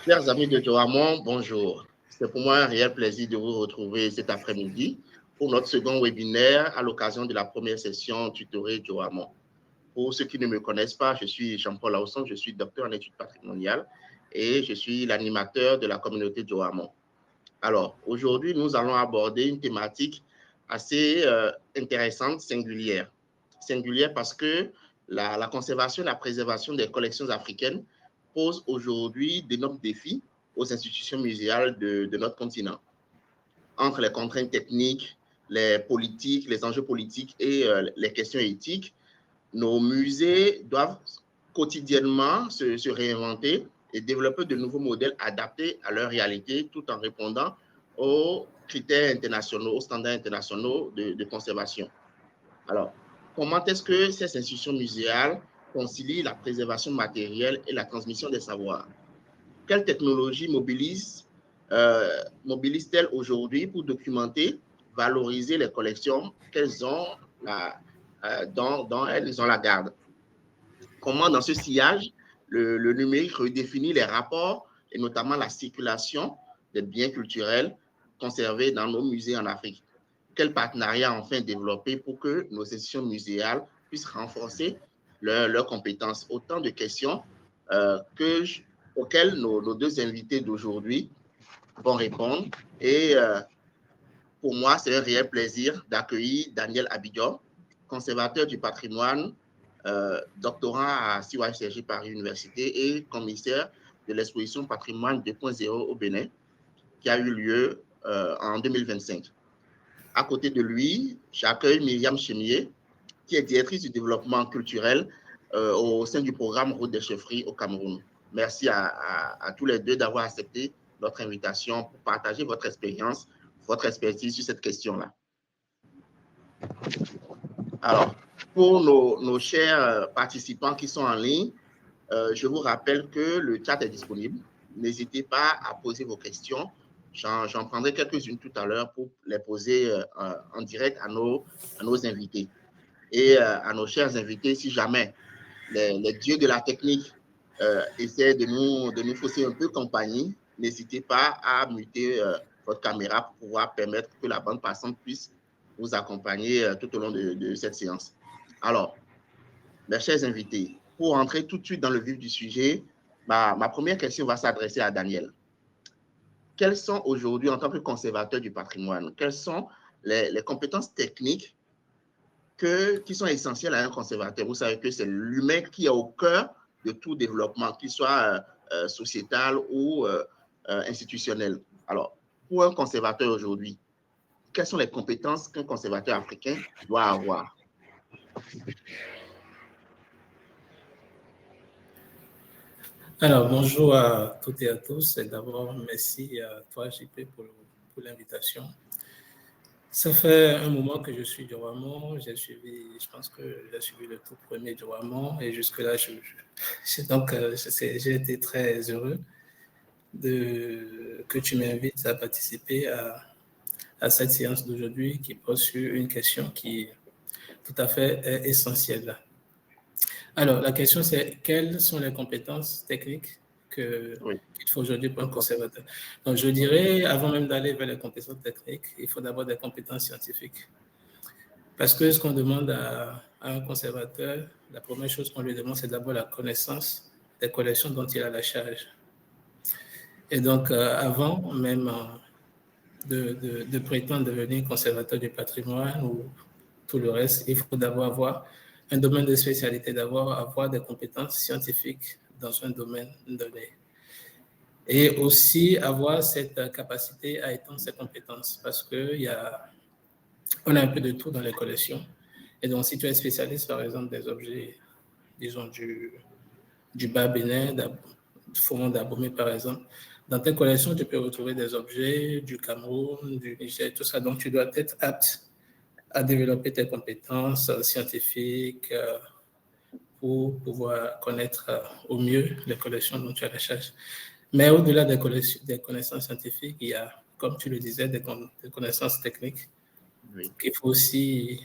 Chers amis de Joamon, bonjour. C'est pour moi un réel plaisir de vous retrouver cet après-midi pour notre second webinaire à l'occasion de la première session tutorée Joamon. Pour ceux qui ne me connaissent pas, je suis Jean-Paul Lausson, je suis docteur en études patrimoniales et je suis l'animateur de la communauté Joamon. Alors, aujourd'hui, nous allons aborder une thématique assez intéressante, singulière. Singulière parce que la conservation et la préservation des collections africaines pose aujourd'hui d'énormes défis aux institutions muséales de notre continent. Entre les contraintes techniques, les politiques, les enjeux politiques et les questions éthiques, nos musées doivent quotidiennement se réinventer et développer de nouveaux modèles adaptés à leur réalité tout en répondant aux critères internationaux, aux standards internationaux de conservation. Alors, comment est-ce que ces institutions muséales concilient la préservation matérielle et la transmission des savoirs? Quelles technologies mobilisent-elles aujourd'hui pour documenter, valoriser les collections qu'elles ont, dont elles ont la garde? Comment, dans ce sillage, le numérique redéfinit les rapports et notamment la circulation des biens culturels conservés dans nos musées en Afrique? Quel partenariat enfin développer pour que nos institutions muséales puissent renforcer leurs compétences? Autant de questions auxquelles nos deux invités d'aujourd'hui vont répondre. Et pour moi, c'est un réel plaisir d'accueillir Daniel Abidjan, conservateur du patrimoine, doctorant à CYCG Paris Université et commissaire de l'exposition Patrimoine 2.0 au Bénin, qui a eu lieu en 2025. À côté de lui, j'accueille Myriam Chemier, qui est directrice du développement culturel au sein du programme Route des Chefferies au Cameroun. Merci à tous les deux d'avoir accepté notre invitation pour partager votre expérience, votre expertise sur cette question-là. Alors, pour nos chers participants qui sont en ligne, je vous rappelle que le chat est disponible. N'hésitez pas à poser vos questions. J'en prendrai quelques-unes tout à l'heure pour les poser en direct à nos invités. Et à nos chers invités, si jamais les dieux de la technique essaient de nous fausser un peu compagnie, n'hésitez pas à muter votre caméra pour pouvoir permettre que la bande passante puisse vous accompagner tout au long de cette séance. Alors, mes chers invités, pour entrer tout de suite dans le vif du sujet, ma première question va s'adresser à Daniel. Quelles sont aujourd'hui, en tant que conservateur du patrimoine, quelles sont les compétences techniques qui sont essentielles à un conservateur? Vous savez que c'est l'humain qui est au cœur de tout développement, qu'il soit sociétal ou institutionnel. Alors, pour un conservateur aujourd'hui, quelles sont les compétences qu'un conservateur africain doit avoir? Alors, bonjour à toutes et à tous. Et d'abord, merci à toi, JP, pour l'invitation. Ça fait un moment que je suis Joamon. Je pense que j'ai suivi le tout premier Joamon. Et jusque-là, j'ai été très heureux que tu m'invites à participer à cette séance d'aujourd'hui qui pose sur une question qui est tout à fait essentielle. Alors, la question, c'est quelles sont les compétences techniques qu'il faut aujourd'hui pour un conservateur? Donc, je dirais, avant même d'aller vers les compétences techniques, il faut d'abord des compétences scientifiques. Parce que ce qu'on demande à un conservateur, la première chose qu'on lui demande, c'est d'abord la connaissance des collections dont il a la charge. Et donc, avant même de prétendre devenir conservateur du patrimoine ou tout le reste, il faut d'abord avoir un domaine de spécialité, d'avoir avoir des compétences scientifiques dans un domaine donné. Et aussi avoir cette capacité à étendre ses compétences parce qu'on a un peu de tout dans les collections. Et donc, si tu es spécialiste, par exemple, des objets, disons, du bas Bénin, du Faubourg d'Abomey, par exemple, dans tes collections, tu peux retrouver des objets du Cameroun, du Niger, tout ça. Donc, tu dois être apte à développer tes compétences scientifiques pour pouvoir connaître au mieux les collections dont tu as la charge. Mais au-delà des connaissances scientifiques, il y a, comme tu le disais, des connaissances techniques qu'il faut aussi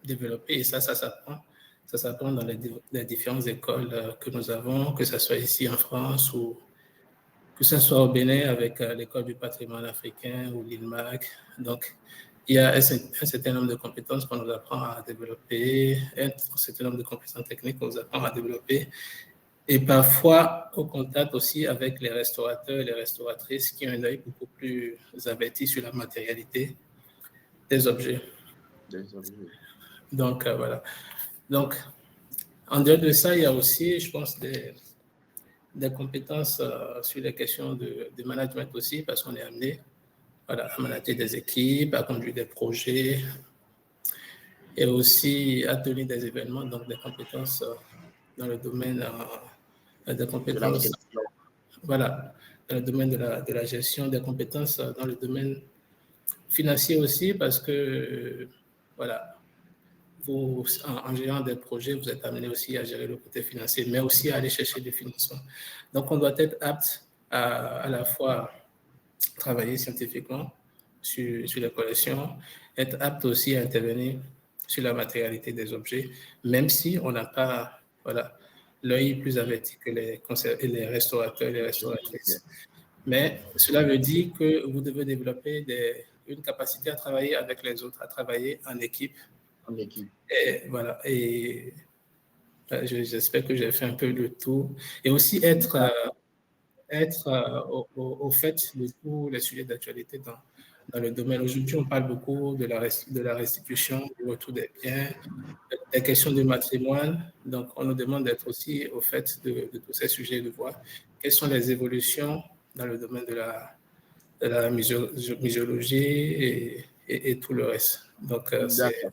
développer. Et ça s'apprend. Ça s'apprend dans les différentes écoles que nous avons, que ce soit ici en France ou que ce soit au Bénin avec l'École du patrimoine africain ou l'INMAC. Donc, il y a un certain nombre de compétences qu'on nous apprend à développer, un certain nombre de compétences techniques qu'on nous apprend à développer, et parfois au contact aussi avec les restaurateurs et les restauratrices qui ont un œil beaucoup plus averti sur la matérialité des objets. Donc, voilà. Donc, en dehors de ça, il y a aussi, je pense, des compétences sur les questions de management aussi, parce qu'on est amené à manager des équipes, à conduire des projets et aussi à tenir des événements, donc des compétences dans le domaine des compétences, voilà, dans le domaine de la gestion, des compétences dans le domaine financier aussi, parce que, voilà, vous, en gérant des projets, vous êtes amené aussi à gérer le côté financier, mais aussi à aller chercher des financements. Donc, on doit être apte à la fois travailler scientifiquement sur les collections, être apte aussi à intervenir sur la matérialité des objets, même si on n'a pas l'œil plus averti que les restaurateurs et les restauratrices. Mais cela veut dire que vous devez développer une capacité à travailler avec les autres, à travailler en équipe. En équipe. Et voilà. Et j'espère que j'ai fait un peu le tour. Et aussi être au fait de tous les sujets d'actualité dans le domaine. Aujourd'hui, on parle beaucoup de la restitution, du retour des biens, des questions de patrimoine. Donc, on nous demande d'être aussi au fait de tous ces sujets, de voir quelles sont les évolutions dans le domaine de la muséologie et tout le reste. Donc, c'est...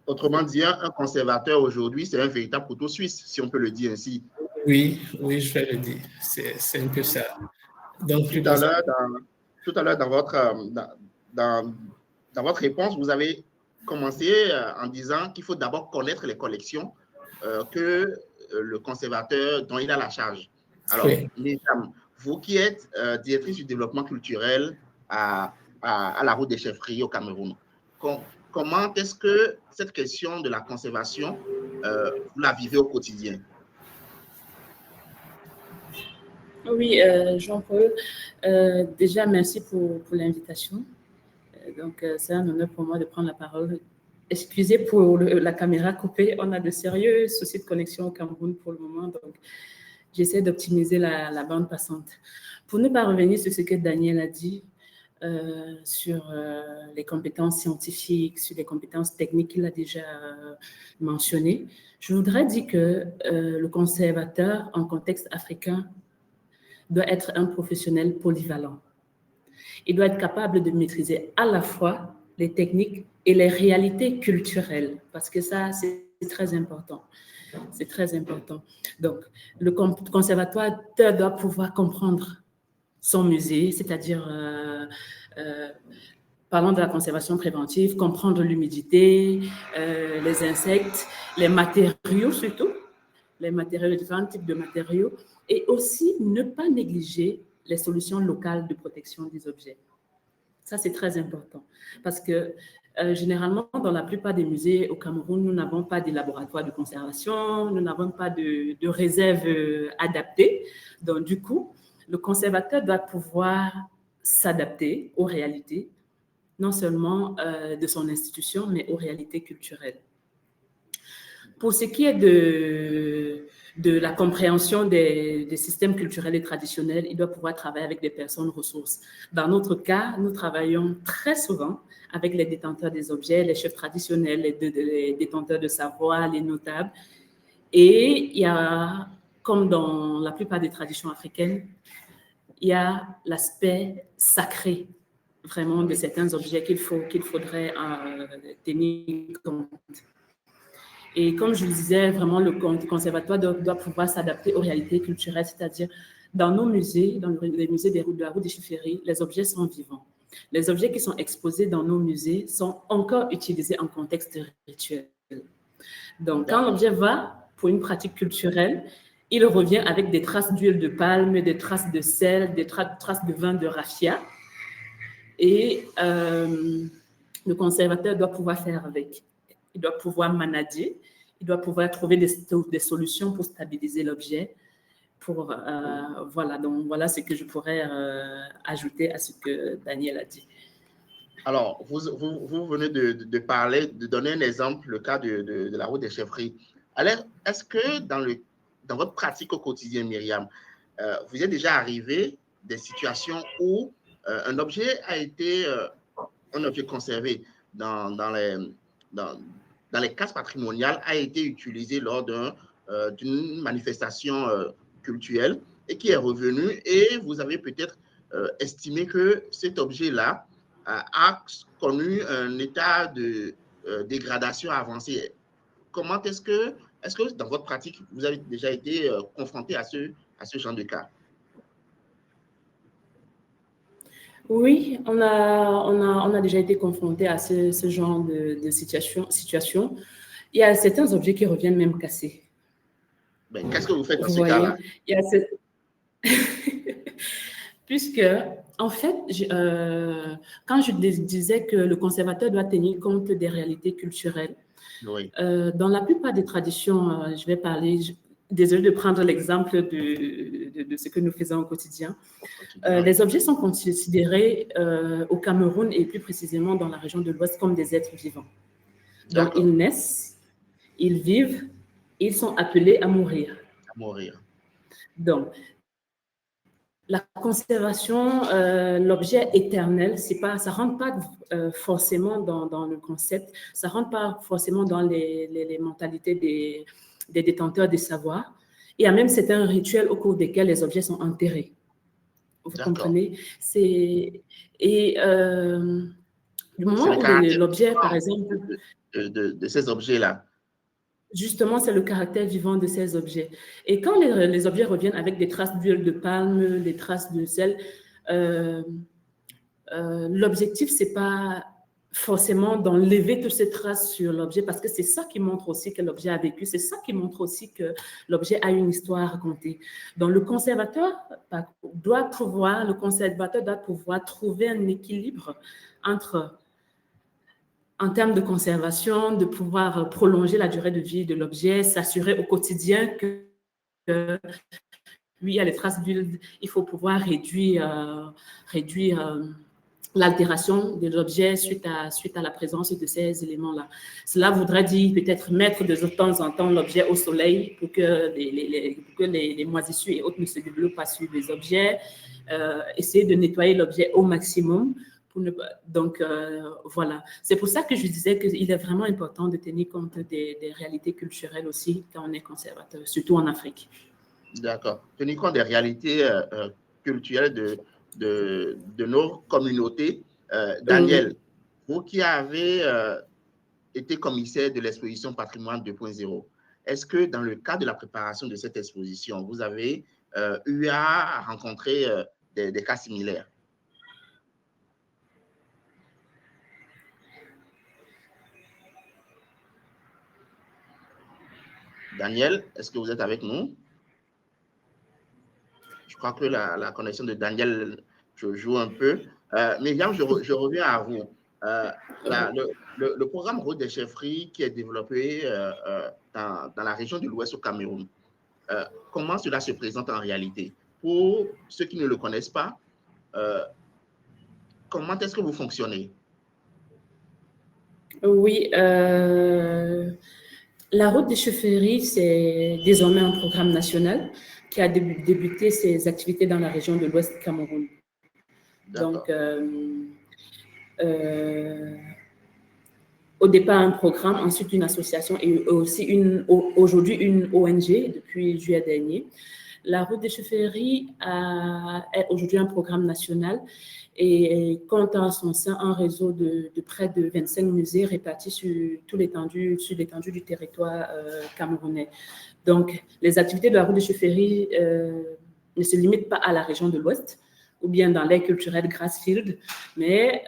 Autrement dit, un conservateur aujourd'hui, c'est un véritable couteau suisse, si on peut le dire ainsi. Oui, je vais le dire. C'est un peu ça. Donc, tout à l'heure, dans votre réponse, vous avez commencé en disant qu'il faut d'abord connaître les collections que le conservateur dont il a la charge. Alors, oui. mesdames, vous qui êtes directrice du développement culturel à la route des chefferies au Cameroun, comment est-ce que cette question de la conservation, vous la vivez au quotidien? Oui, Jean-Paul, déjà merci pour l'invitation. Donc, c'est un honneur pour moi de prendre la parole. Excusez pour la caméra coupée, on a de sérieux soucis de connexion au Cameroun pour le moment, donc j'essaie d'optimiser la bande passante. Pour ne pas revenir sur ce que Daniel a dit, sur les compétences scientifiques, sur les compétences techniques qu'il a déjà mentionnées, je voudrais dire que le conservateur en contexte africain doit être un professionnel polyvalent. Il doit être capable de maîtriser à la fois les techniques et les réalités culturelles, parce que ça, c'est très important. C'est très important. Donc, le conservatoire doit pouvoir comprendre son musée, c'est-à-dire, parlons de la conservation préventive, comprendre l'humidité, les insectes, les matériaux surtout, les différents types de matériaux, et aussi ne pas négliger les solutions locales de protection des objets. Ça, c'est très important parce que généralement, dans la plupart des musées au Cameroun, nous n'avons pas de laboratoire de conservation, nous n'avons pas de réserve adaptée. Donc, du coup, le conservateur doit pouvoir s'adapter aux réalités, non seulement de son institution, mais aux réalités culturelles. Pour ce qui est de la compréhension des systèmes culturels et traditionnels, il doit pouvoir travailler avec des personnes ressources. Dans notre cas, nous travaillons très souvent avec les détenteurs des objets, les chefs traditionnels, les détenteurs de savoir, les notables. Et il y a, comme dans la plupart des traditions africaines, il y a l'aspect sacré, vraiment, de certains objets qu'il faudrait tenir compte. Et comme je le disais, vraiment, le conservatoire doit pouvoir s'adapter aux réalités culturelles, c'est-à-dire dans nos musées, dans les musées de la route des chefferies, les objets sont vivants. Les objets qui sont exposés dans nos musées sont encore utilisés en contexte rituel. Donc, quand l'objet va pour une pratique culturelle, il revient avec des traces d'huile de palme, des traces de sel, des traces de vin de raffia. Et le conservateur doit pouvoir faire avec. Il doit pouvoir manager, il doit pouvoir trouver des solutions pour stabiliser l'objet, Voilà, donc voilà ce que je pourrais ajouter à ce que Daniel a dit. Alors, vous venez de parler, de donner un exemple, le cas de la route des chefferies. Alors, est-ce que dans votre pratique au quotidien, Myriam, vous êtes déjà arrivé des situations où un objet a été, un objet conservé dans les cases patrimoniales a été utilisé lors d'une manifestation culturelle et qui est revenu et vous avez peut-être estimé que cet objet-là a connu un état de dégradation avancée. Comment est-ce que dans votre pratique, vous avez déjà été confronté à ce genre de cas? Oui, on a déjà été confronté à ce genre de situation. Il y a certains objets qui reviennent même cassés. Ben, qu'est-ce que vous faites dans Vous ce voyez, cas-là? il y a puisque, en fait, quand je disais que le conservateur doit tenir compte des réalités culturelles, Oui. dans la plupart des traditions, je vais parler, désolée de prendre l'exemple de ce que nous faisons au quotidien. Les objets sont considérés au Cameroun et plus précisément dans la région de l'Ouest comme des êtres vivants. Donc, ils naissent, ils vivent, ils sont appelés à mourir. À mourir. Donc, la conservation, l'objet éternel, ça ne rentre pas forcément dans le concept, ça ne rentre pas forcément dans les mentalités des détenteurs des savoirs. Il y a même certains rituels au cours desquels les objets sont enterrés. Vous comprenez? Et du moment où l'objet, par exemple… De ces objets-là. Justement, c'est le caractère vivant de ces objets. Et quand les objets reviennent avec des traces d'huile de palme, des traces de sel, l'objectif, ce n'est pas forcément d'enlever toutes ces traces sur l'objet, parce que c'est ça qui montre aussi que l'objet a vécu, c'est ça qui montre aussi que l'objet a une histoire à raconter. Donc, le conservateur doit pouvoir trouver un équilibre en termes de conservation, de pouvoir prolonger la durée de vie de l'objet, s'assurer au quotidien que oui, il y a les traces d'huile, il faut pouvoir réduire l'altération de l'objet suite à la présence de ces éléments-là. Cela voudrait dire peut-être mettre de temps en temps l'objet au soleil pour que les moisissures et autres ne se développent pas sur les objets, essayer de nettoyer l'objet au maximum. Donc, voilà. C'est pour ça que je disais qu'il est vraiment important de tenir compte des réalités culturelles aussi quand on est conservateur, surtout en Afrique. D'accord. Tenir compte des réalités culturelles de nos communautés. Daniel, vous qui avez été commissaire de l'exposition Patrimoine 2.0, est-ce que dans le cadre de la préparation de cette exposition, vous avez eu à rencontrer des cas similaires? Daniel, est-ce que vous êtes avec nous? Je crois que la connexion de Daniel joue un peu. Myriam, je reviens à vous. Le programme Route des chefferies qui est développé dans la région de l'Ouest au Cameroun, comment cela se présente en réalité? Pour ceux qui ne le connaissent pas, comment est-ce que vous fonctionnez? Oui, la route des chefferies, c'est désormais un programme national qui a débuté ses activités dans la région de l'Ouest du Cameroun. Donc, au départ, un programme, ensuite une association et aussi aujourd'hui une ONG depuis juillet dernier. La route des chefferies est aujourd'hui un programme national et compte en son sein un réseau de près de 25 musées répartis sur l'étendue du territoire camerounais. Donc, les activités de la route des chefferies ne se limitent pas à la région de l'Ouest ou bien dans l'aire culturelle Grassfield, mais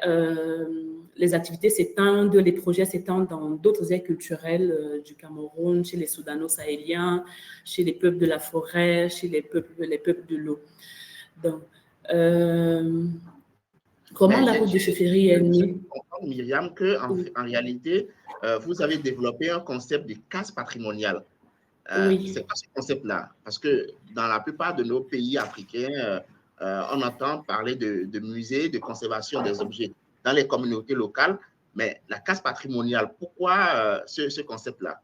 les activités s'étendent, les projets s'étendent dans d'autres aires culturelles du Cameroun, chez les Soudano-Sahéliens, chez les peuples de la forêt, chez les peuples de l'eau. Donc, comment la route des chefferies est née? Je comprends, Myriam, qu'en réalité, vous avez développé un concept de case patrimoniale. Oui. C'est quoi ce concept-là? Parce que dans la plupart de nos pays africains, on entend parler de musées, de conservation des objets dans les communautés locales, mais la case patrimoniale, pourquoi ce concept-là?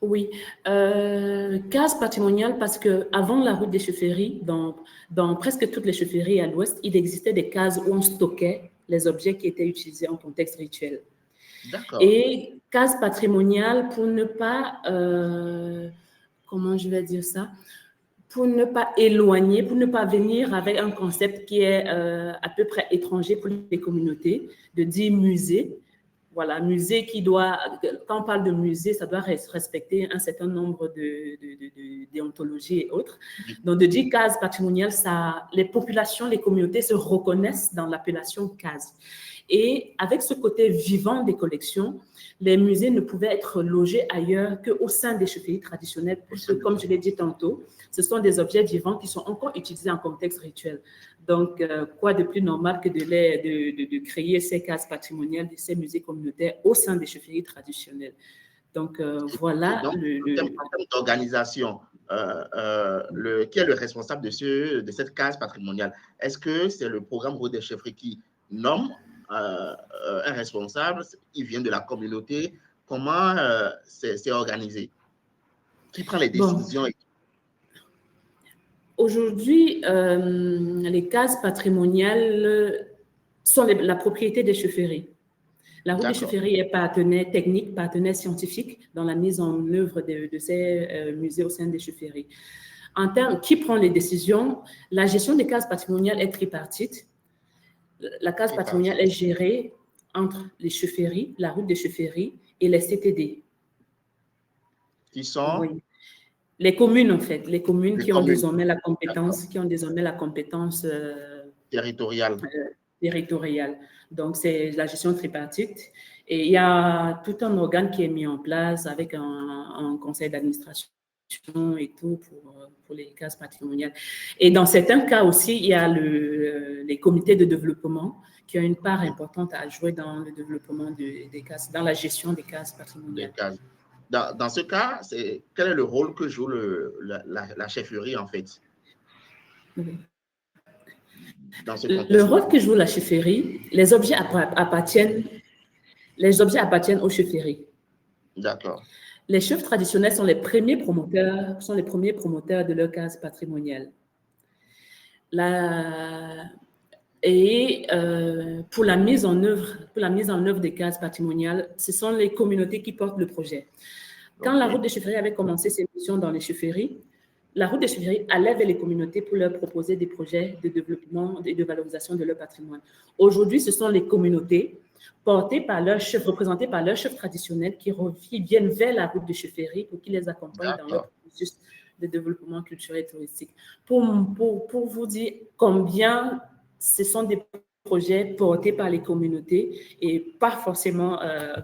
Oui, case patrimoniale parce qu'avant la route des chefferies, dans presque toutes les chefferies à l'ouest, il existait des cases où on stockait les objets qui étaient utilisés en contexte rituel. D'accord. Et case patrimoniale pour ne pas, comment je vais dire ça, pour ne pas éloigner, pour ne pas venir avec un concept qui est à peu près étranger pour les communautés, de dire musée. Voilà, musée qui doit, quand on parle de musée, ça doit respecter un certain nombre de déontologies et autres. Donc, de dire case patrimoniale, ça, les populations, les communautés se reconnaissent dans l'appellation case. Et avec ce côté vivant des collections, les musées ne pouvaient être logés ailleurs qu'au sein des chefferies traditionnelles, puisque, comme je l'ai dit tantôt, ce sont des objets vivants qui sont encore utilisés en contexte rituel. Donc, quoi de plus normal que de créer ces cases patrimoniales, ces musées communautaires au sein des chefferies traditionnelles. Donc, voilà. Donc, en termes d'organisation, qui est le responsable de cette case patrimoniale? Est-ce que c'est le programme Route des chefferies qui nomme un responsable? Il vient de la communauté. Comment c'est organisé? Qui prend les décisions? Bon. Aujourd'hui, les cases patrimoniales sont la propriété des chefferies. La route des chefferies est partenaire technique, partenaire scientifique dans la mise en œuvre de ces musées au sein des chefferies. En termes, qui prend les décisions? La gestion des cases patrimoniales est tripartite. La case patrimoniale est gérée entre les chefferies, la route des chefferies et les CTD. Qui sont? Oui. Les communes, en fait, les communes qui ont désormais la compétence, territoriale. Territoriale. Donc, c'est la gestion tripartite. Et il y a tout un organe qui est mis en place avec un conseil d'administration et tout pour les cases patrimoniales. Et dans certains cas aussi, il y a les comités de développement qui ont une part importante à jouer dans le développement des cases, dans la gestion des cases patrimoniales. Dans ce cas, quel est le rôle que joue la chefferie, en fait? Oui. Dans ce le rôle que joue la chefferie, les objets appartiennent aux chefferies. D'accord. Les chefs traditionnels sont les premiers promoteurs de leur case patrimoniale. Pour la mise en œuvre des cases patrimoniales, ce sont les communautés qui portent le projet. Quand la route des chefferies avait commencé ses missions dans les chefferies, la route des chefferies allait vers les communautés pour leur proposer des projets de développement et de valorisation de leur patrimoine. Aujourd'hui, ce sont les communautés portées par leurs chefs, représentées par leurs chefs traditionnels qui viennent vers la route des chefferies pour qu'ils les accompagnent dans leur processus de développement culturel et touristique. Pour vous dire combien ce sont des projets portés par les communautés et pas forcément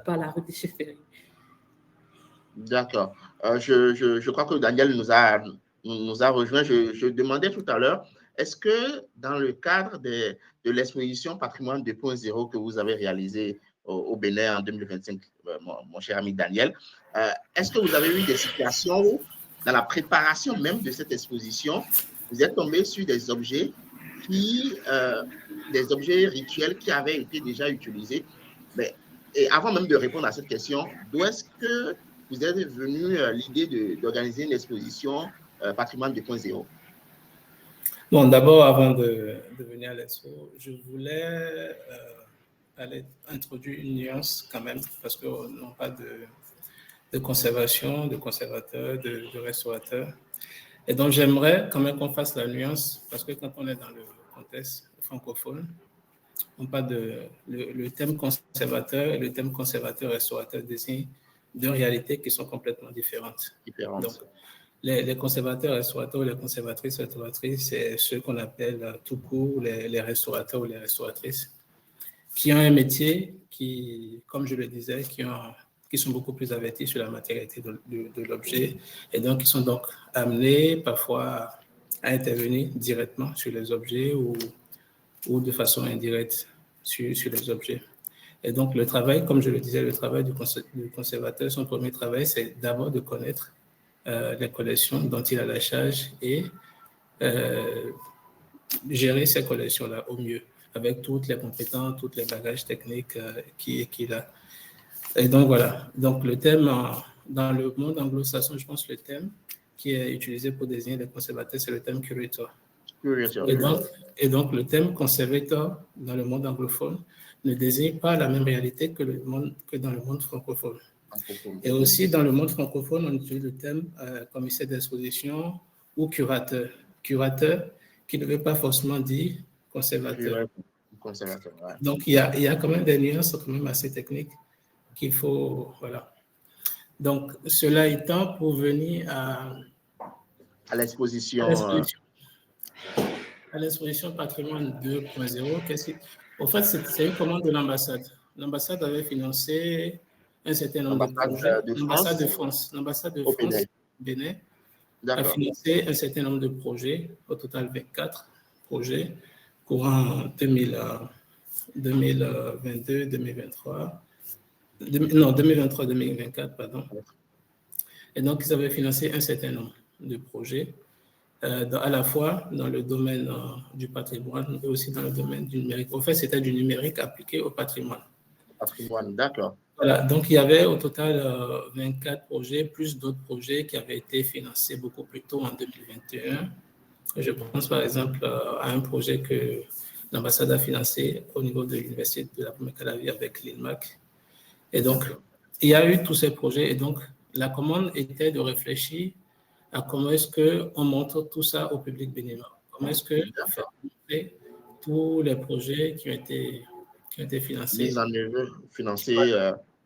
par la route des chefferies. D'accord. Je crois que Daniel nous a rejoint. Je demandais tout à l'heure, est-ce que dans le cadre de l'exposition Patrimoine 2.0 que vous avez réalisée au Bénin en 2025, mon cher ami Daniel, est-ce que vous avez eu des situations où, dans la préparation même de cette exposition, vous êtes tombé sur des objets rituels qui avaient été déjà utilisés? Et avant même de répondre à cette question, d'où est-ce que vous êtes venu l'idée d'organiser une exposition Patrimoine 2.0? Bon, d'abord, avant de venir à l'expo, je voulais introduire une nuance quand même, parce qu'on n'a pas de conservation, de conservateur, de restaurateur. Et donc, j'aimerais quand même qu'on fasse la nuance, parce que quand on est dans le contexte francophone, on parle le thème conservateur et le thème conservateur-restaurateur désignent deux réalités qui sont complètement différentes. Donc, les conservateurs, restaurateurs ou les conservatrices, restauratrices, c'est ceux qu'on appelle tout court les restaurateurs ou les restauratrices, qui ont un métier qui, comme je le disais, qui sont beaucoup plus avertis sur la matérialité de l'objet et donc qui sont donc amenés parfois à intervenir directement sur les objets ou de façon indirecte sur les objets. Et donc, le travail, comme je le disais, le travail du conservateur, son premier travail, c'est d'abord de connaître les collections dont il a la charge et gérer ces collections-là au mieux, avec toutes les compétences, tous les bagages techniques qu'il a. Et donc, voilà. Donc, le thème, dans le monde anglo-saxon, je pense que le thème qui est utilisé pour désigner les conservateurs, c'est le thème curator. Et donc, le thème conservateur dans le monde anglophone ne désigne pas la même réalité que dans le monde francophone. Et aussi, dans le monde francophone, on utilise le thème commissaire d'exposition ou curateur. Curateur qui ne veut pas forcément dire conservateur. Ouais. Donc, il y a quand même des nuances quand même assez techniques qu'il faut... Voilà. Donc, cela étant, pour venir à l'exposition. À l'exposition Patrimoine 2.0, en fait, c'est une commande de l'ambassade. L'ambassade avait financé un certain nombre de projets. L'ambassade de France, Bénin, a financé un certain nombre de projets, au total 24 projets, courant 2022, 2023, 2024, pardon. Et donc, ils avaient financé un certain nombre de projets, à la fois dans le domaine du patrimoine et aussi dans le domaine du numérique. En fait, c'était du numérique appliqué au patrimoine. Patrimoine, d'accord. Voilà, donc il y avait au total 24 projets, plus d'autres projets qui avaient été financés beaucoup plus tôt en 2021. Je pense par exemple à un projet que l'ambassade a financé au niveau de l'Université de la Calavi avec l'INMAC. Et donc, il y a eu tous ces projets. Et donc, la commande était de réfléchir à comment est-ce qu'on montre tout ça au public béninois. Comment est-ce qu'on fait montrer tous les projets qui ont été financés. Mis en œuvre, financés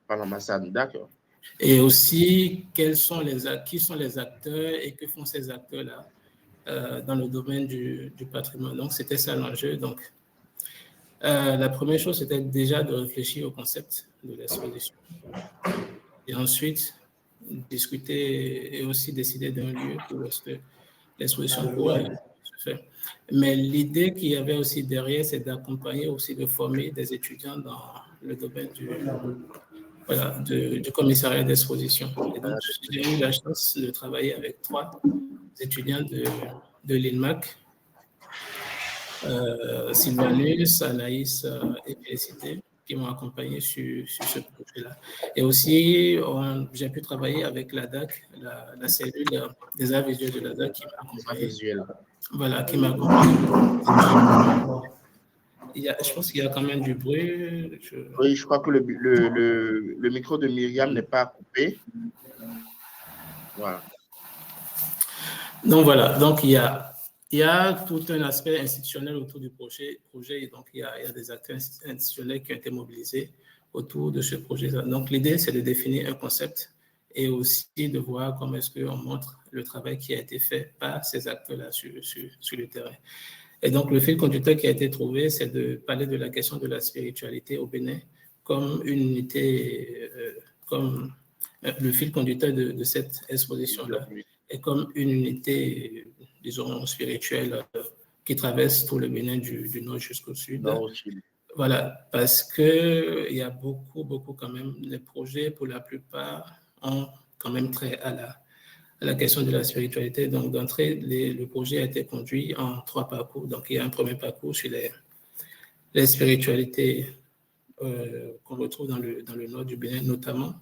par l'ambassade, d'accord. Et aussi, qui sont les acteurs et que font ces acteurs-là dans le domaine du patrimoine. Donc, c'était ça l'enjeu. Donc, la première chose, c'était déjà de réfléchir au concept de l'exposition. Et ensuite, discuter et aussi décider d'un lieu où est-ce que l'exposition pourrait se faire. Mais l'idée qu'il y avait aussi derrière, c'est d'accompagner aussi, de former des étudiants dans le domaine du commissariat d'exposition. Et donc, j'ai eu la chance de travailler avec 3 étudiants de l'INMAC, Sylvanus, Anaïs et Félicité, qui m'ont accompagné sur ce projet-là. Et aussi, j'ai pu travailler avec l'ADAC, la cellule des arts visuels de l'ADAC qui m'a accompagné. Voilà, qui m'a accompagné. Je pense qu'il y a quand même du bruit. Oui, je crois que le micro de Myriam n'est pas coupé. Voilà. Donc voilà, donc il y a tout un aspect institutionnel autour du projet et donc il y a des acteurs institutionnels qui ont été mobilisés autour de ce projet-là. Donc l'idée, c'est de définir un concept et aussi de voir comment est-ce qu'on montre le travail qui a été fait par ces acteurs-là sur le terrain. Et donc le fil conducteur qui a été trouvé, c'est de parler de la question de la spiritualité au Bénin comme une unité, comme le fil conducteur de cette exposition-là, et comme une unité, disons, spirituelle qui traverse tout le Bénin du nord jusqu'au sud. Voilà, parce qu'il y a beaucoup quand même, les projets pour la plupart ont quand même trait à la question de la spiritualité. Donc, d'entrée, le projet a été conduit en 3 parcours. Donc, il y a un premier parcours sur les spiritualités qu'on retrouve dans le nord du Bénin, notamment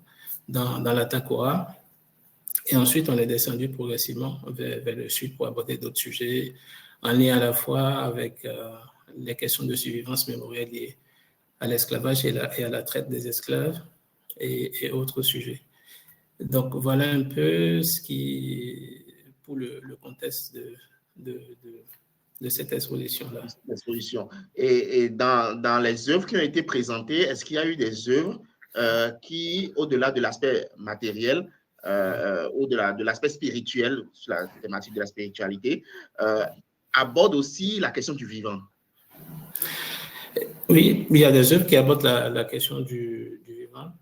dans la Takora. Et ensuite, on est descendu progressivement vers le sud pour aborder d'autres sujets en lien à la fois avec les questions de survivance mémorielle liées à l'esclavage et à la traite des esclaves et autres sujets. Donc, voilà un peu pour le contexte de cette exposition-là. Et dans les œuvres qui ont été présentées, est-ce qu'il y a eu des œuvres qui, au-delà de l'aspect matériel, au-delà de l'aspect spirituel, sur la thématique de la spiritualité, abordent aussi la question du vivant? Oui, il y a des œuvres qui abordent la question du vivant.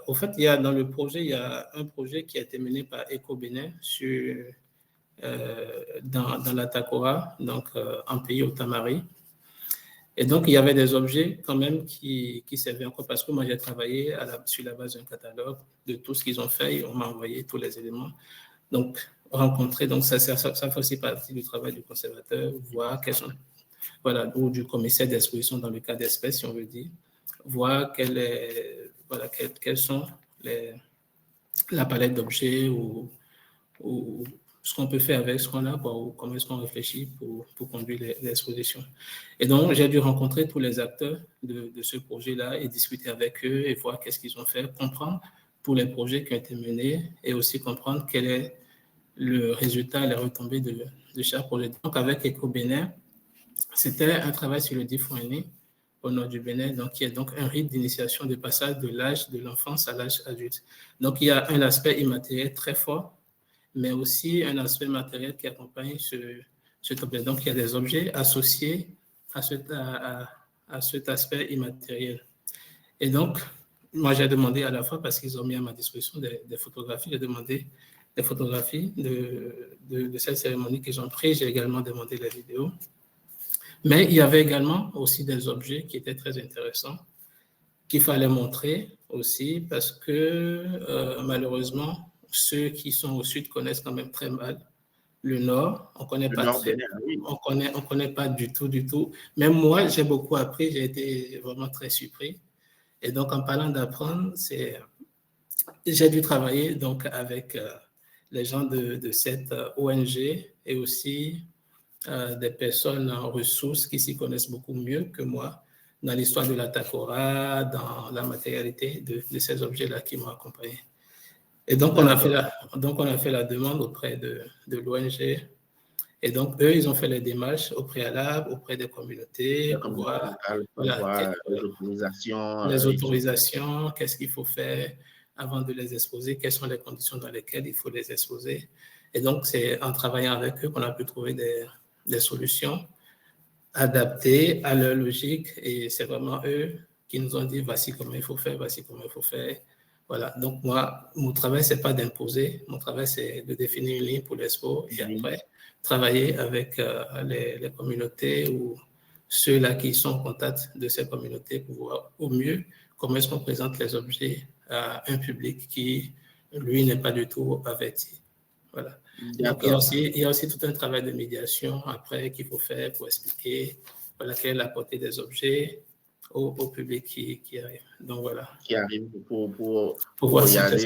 Au fait, dans le projet, il y a un projet qui a été mené par Eco Bénin dans la Takora, donc en pays Otamari. Et donc, il y avait des objets quand même qui servaient encore parce que moi, j'ai travaillé sur la base d'un catalogue de tout ce qu'ils ont fait et on m'a envoyé tous les éléments. Donc, rencontrer, donc ça fait aussi partie du travail du conservateur, voir quels sont, voilà, ou du commissaire d'exposition dans le cas d'espèces, si on veut dire, voir quelles sont la palette d'objets ou ce qu'on peut faire avec ce qu'on a, ou comment est-ce qu'on réfléchit pour conduire l'exposition. Et donc, j'ai dû rencontrer tous les acteurs de ce projet-là et discuter avec eux et voir qu'est-ce qu'ils ont fait, comprendre pour les projets qui ont été menés et aussi comprendre quel est le résultat et les retombées de chaque projet. Donc, avec EcoBénin, c'était un travail sur le Difouani au nord du Bénin, donc qui est donc un rite d'initiation de passage de l'âge de l'enfance à l'âge adulte. Donc, il y a un aspect immatériel très fort, mais aussi un aspect matériel qui accompagne cet objet. Donc, il y a des objets associés à cet aspect immatériel. Et donc, moi, j'ai demandé à la fois, parce qu'ils ont mis à ma disposition des photographies, j'ai demandé des photographies de cette cérémonie qu'ils ont pris. J'ai également demandé les vidéos. Mais il y avait également aussi des objets qui étaient très intéressants, qu'il fallait montrer aussi, parce que malheureusement, ceux qui sont au sud connaissent quand même très mal le nord. On connaît pas très, oui. on connaît pas du tout. Même moi, j'ai beaucoup appris, j'ai été vraiment très surpris. Et donc, en parlant d'apprendre, j'ai dû travailler donc avec les gens de cette ONG et aussi des personnes en ressources qui s'y connaissent beaucoup mieux que moi dans l'histoire de la Takora, dans la matérialité de ces objets-là qui m'ont accompagné. Et donc, on a fait la demande auprès de l'ONG. Et donc, eux, ils ont fait les démarches au préalable, auprès des communautés, pour voir les autorisations, qu'est-ce qu'il faut faire avant de les exposer, quelles sont les conditions dans lesquelles il faut les exposer. Et donc, c'est en travaillant avec eux qu'on a pu trouver des solutions adaptées à leur logique. Et c'est vraiment eux qui nous ont dit, voici comment il faut faire, voici comment il faut faire. Voilà, donc moi, mon travail, ce n'est pas d'imposer. Mon travail, c'est de définir une ligne pour l'expo et après, travailler avec les communautés ou ceux-là qui sont en contact de ces communautés pour voir au mieux comment est-ce qu'on présente les objets à un public qui, lui, n'est pas du tout averti. Voilà. Donc, il y a aussi tout un travail de médiation après qu'il faut faire pour expliquer quelle est la portée des objets au public qui arrive. Donc, voilà. Qui arrive pour regarder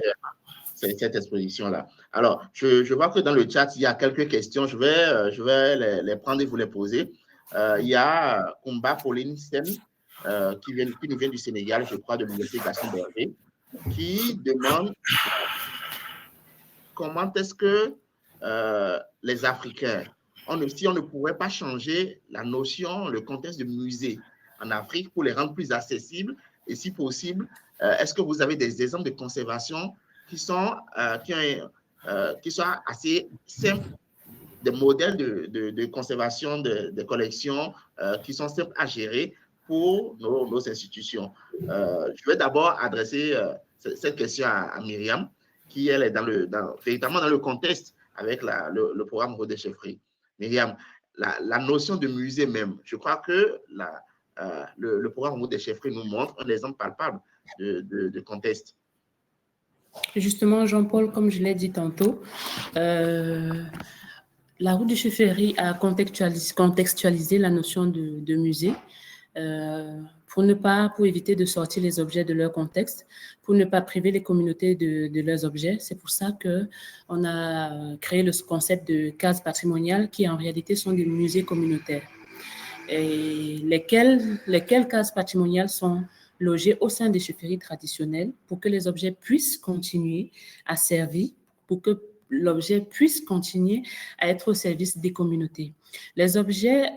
cette exposition-là. Alors, je vois que dans le chat, il y a quelques questions. Je vais les prendre et vous les poser. Il y a Kumba Pauline Sen, qui nous vient du Sénégal, je crois, de l'Université Gaston Berger, qui demande comment est-ce que les Africains, si on ne pourrait pas changer la notion, le contexte de musée en Afrique pour les rendre plus accessibles et si possible, est-ce que vous avez des exemples de conservation qui sont assez simples, des modèles de conservation des collections qui sont simples à gérer pour nos institutions? Je vais d'abord adresser cette question à Myriam, qui elle est véritablement dans le contexte avec le programme Rodéchefferie. Myriam, la notion de musée même, je crois que le programme Rodéchefferie nous montre un exemple palpable de contexte. Justement, Jean-Paul, comme je l'ai dit tantôt, la route de chefferie a contextualisé la notion de musée pour éviter de sortir les objets de leur contexte, pour ne pas priver les communautés de leurs objets. C'est pour ça qu'on a créé le concept de cases patrimoniales qui en réalité sont des musées communautaires. Et lesquelles cases patrimoniales sont logées au sein des chefferies traditionnelles pour que les objets puissent continuer à servir, pour que l'objet puisse continuer à être au service des communautés. Les objets,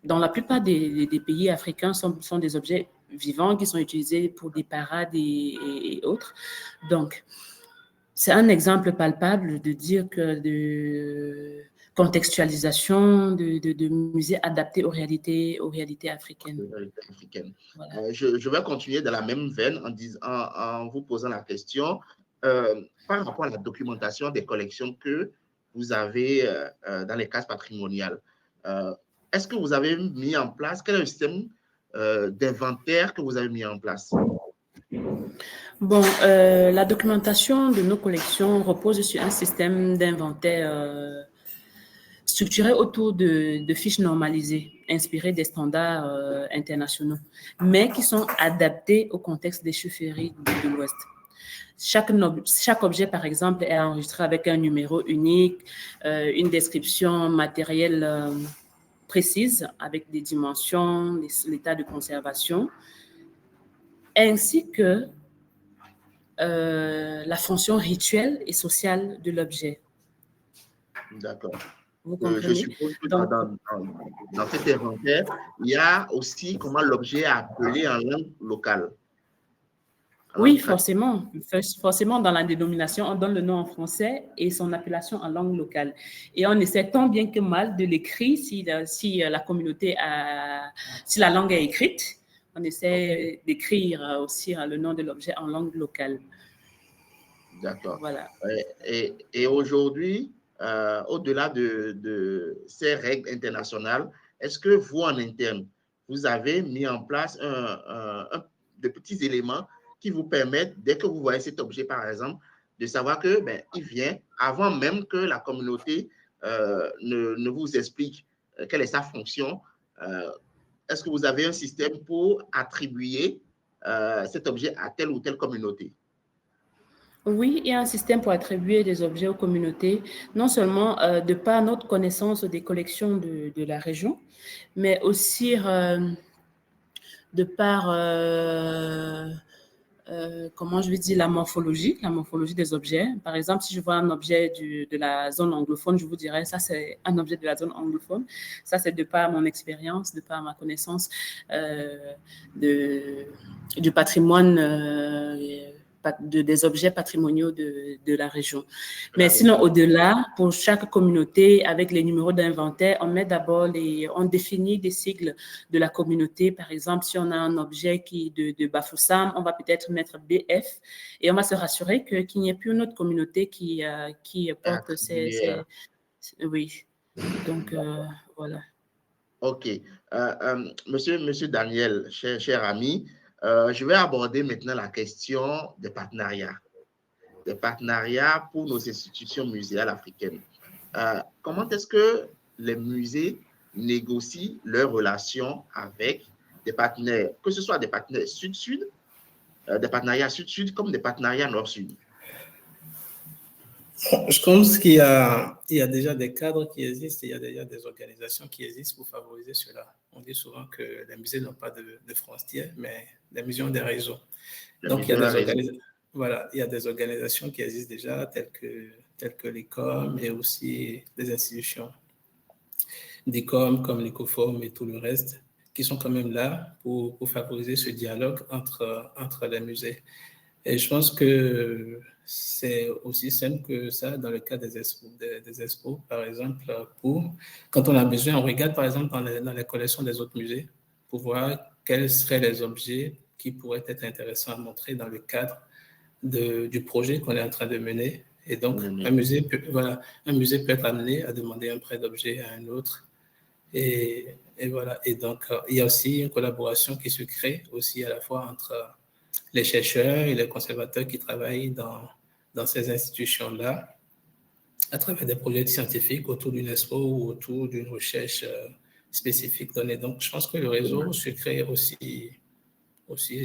dans la plupart des pays africains, sont des objets vivants qui sont utilisés pour des parades et autres. Donc, c'est un exemple palpable de dire que de contextualisation de musées adaptés aux réalités africaines. Voilà. Je vais continuer dans la même veine en vous posant la question par rapport à la documentation des collections que vous avez dans les cases patrimoniales. est-ce que vous avez mis en place, quel est le système d'inventaire que vous avez mis en place? Bon, la documentation de nos collections repose sur un système d'inventaire structuré autour de fiches normalisées, inspirées des standards internationaux, mais qui sont adaptées au contexte des chefferies de l'Ouest. Chaque objet, par exemple, est enregistré avec un numéro unique, une description matérielle précise avec des dimensions, l'état de conservation, ainsi que la fonction rituelle et sociale de l'objet. D'accord. Vous comprenez? Je suppose que dans cet inventaire, il y a aussi comment l'objet est appelé en langue locale. Oui, forcément. Forcément, dans la dénomination, on donne le nom en français et son appellation en langue locale. Et on essaie tant bien que mal de l'écrire si la communauté si la langue est écrite. On essaie d'écrire aussi le nom de l'objet en langue locale. D'accord. Voilà. Et aujourd'hui, au-delà de ces règles internationales, est-ce que vous, en interne, vous avez mis en place de petits éléments qui vous permettent, dès que vous voyez cet objet, par exemple, de savoir que il vient avant même que la communauté ne vous explique quelle est sa fonction? Est-ce que vous avez un système pour attribuer cet objet à telle ou telle communauté? Oui, il y a un système pour attribuer des objets aux communautés, non seulement de par notre connaissance des collections de la région, mais aussi de par, comment je vais dire, la morphologie des objets. Par exemple, si je vois un objet de la zone anglophone, je vous dirais, ça c'est un objet de la zone anglophone. Ça c'est de par mon expérience, de par ma connaissance du patrimoine des objets patrimoniaux de la région. Mais sinon, au-delà, pour chaque communauté, avec les numéros d'inventaire, on met d'abord on définit des sigles de la communauté. Par exemple, si on a un objet de Bafoussam, on va peut-être mettre BF et on va se rassurer qu'il n'y ait plus une autre communauté qui porte oui. Donc, voilà. OK. Monsieur Daniel, cher ami, je vais aborder maintenant la question des partenariats. Des partenariats pour nos institutions muséales africaines. Comment est-ce que les musées négocient leurs relations avec des partenaires, que ce soit des partenaires sud-sud, des partenariats sud-sud comme des partenariats nord-sud? Je pense qu'il y a déjà des cadres qui existent, il y a déjà des organisations qui existent pour favoriser cela. On dit souvent que les musées n'ont pas de frontières, mais les musées ont des réseaux. Donc, il y a des organisations qui existent déjà, telles que l'ICOM et aussi des institutions d'ICOM comme l'ICOFORM et tout le reste, qui sont quand même là pour favoriser ce dialogue entre les musées. Et je pense que c'est aussi simple que ça dans le cas des expos, par exemple, quand on a besoin, on regarde par exemple dans les collections des autres musées pour voir quels seraient les objets qui pourraient être intéressants à montrer dans le cadre du projet qu'on est en train de mener. Et donc, un musée peut être amené à demander un prêt d'objet à un autre. Et voilà. Et donc, il y a aussi une collaboration qui se crée aussi à la fois entre les chercheurs et les conservateurs qui travaillent dans ces institutions-là à travers des projets scientifiques autour d'une expo ou autour d'une recherche spécifique donnée. Donc, je pense que le réseau se crée aussi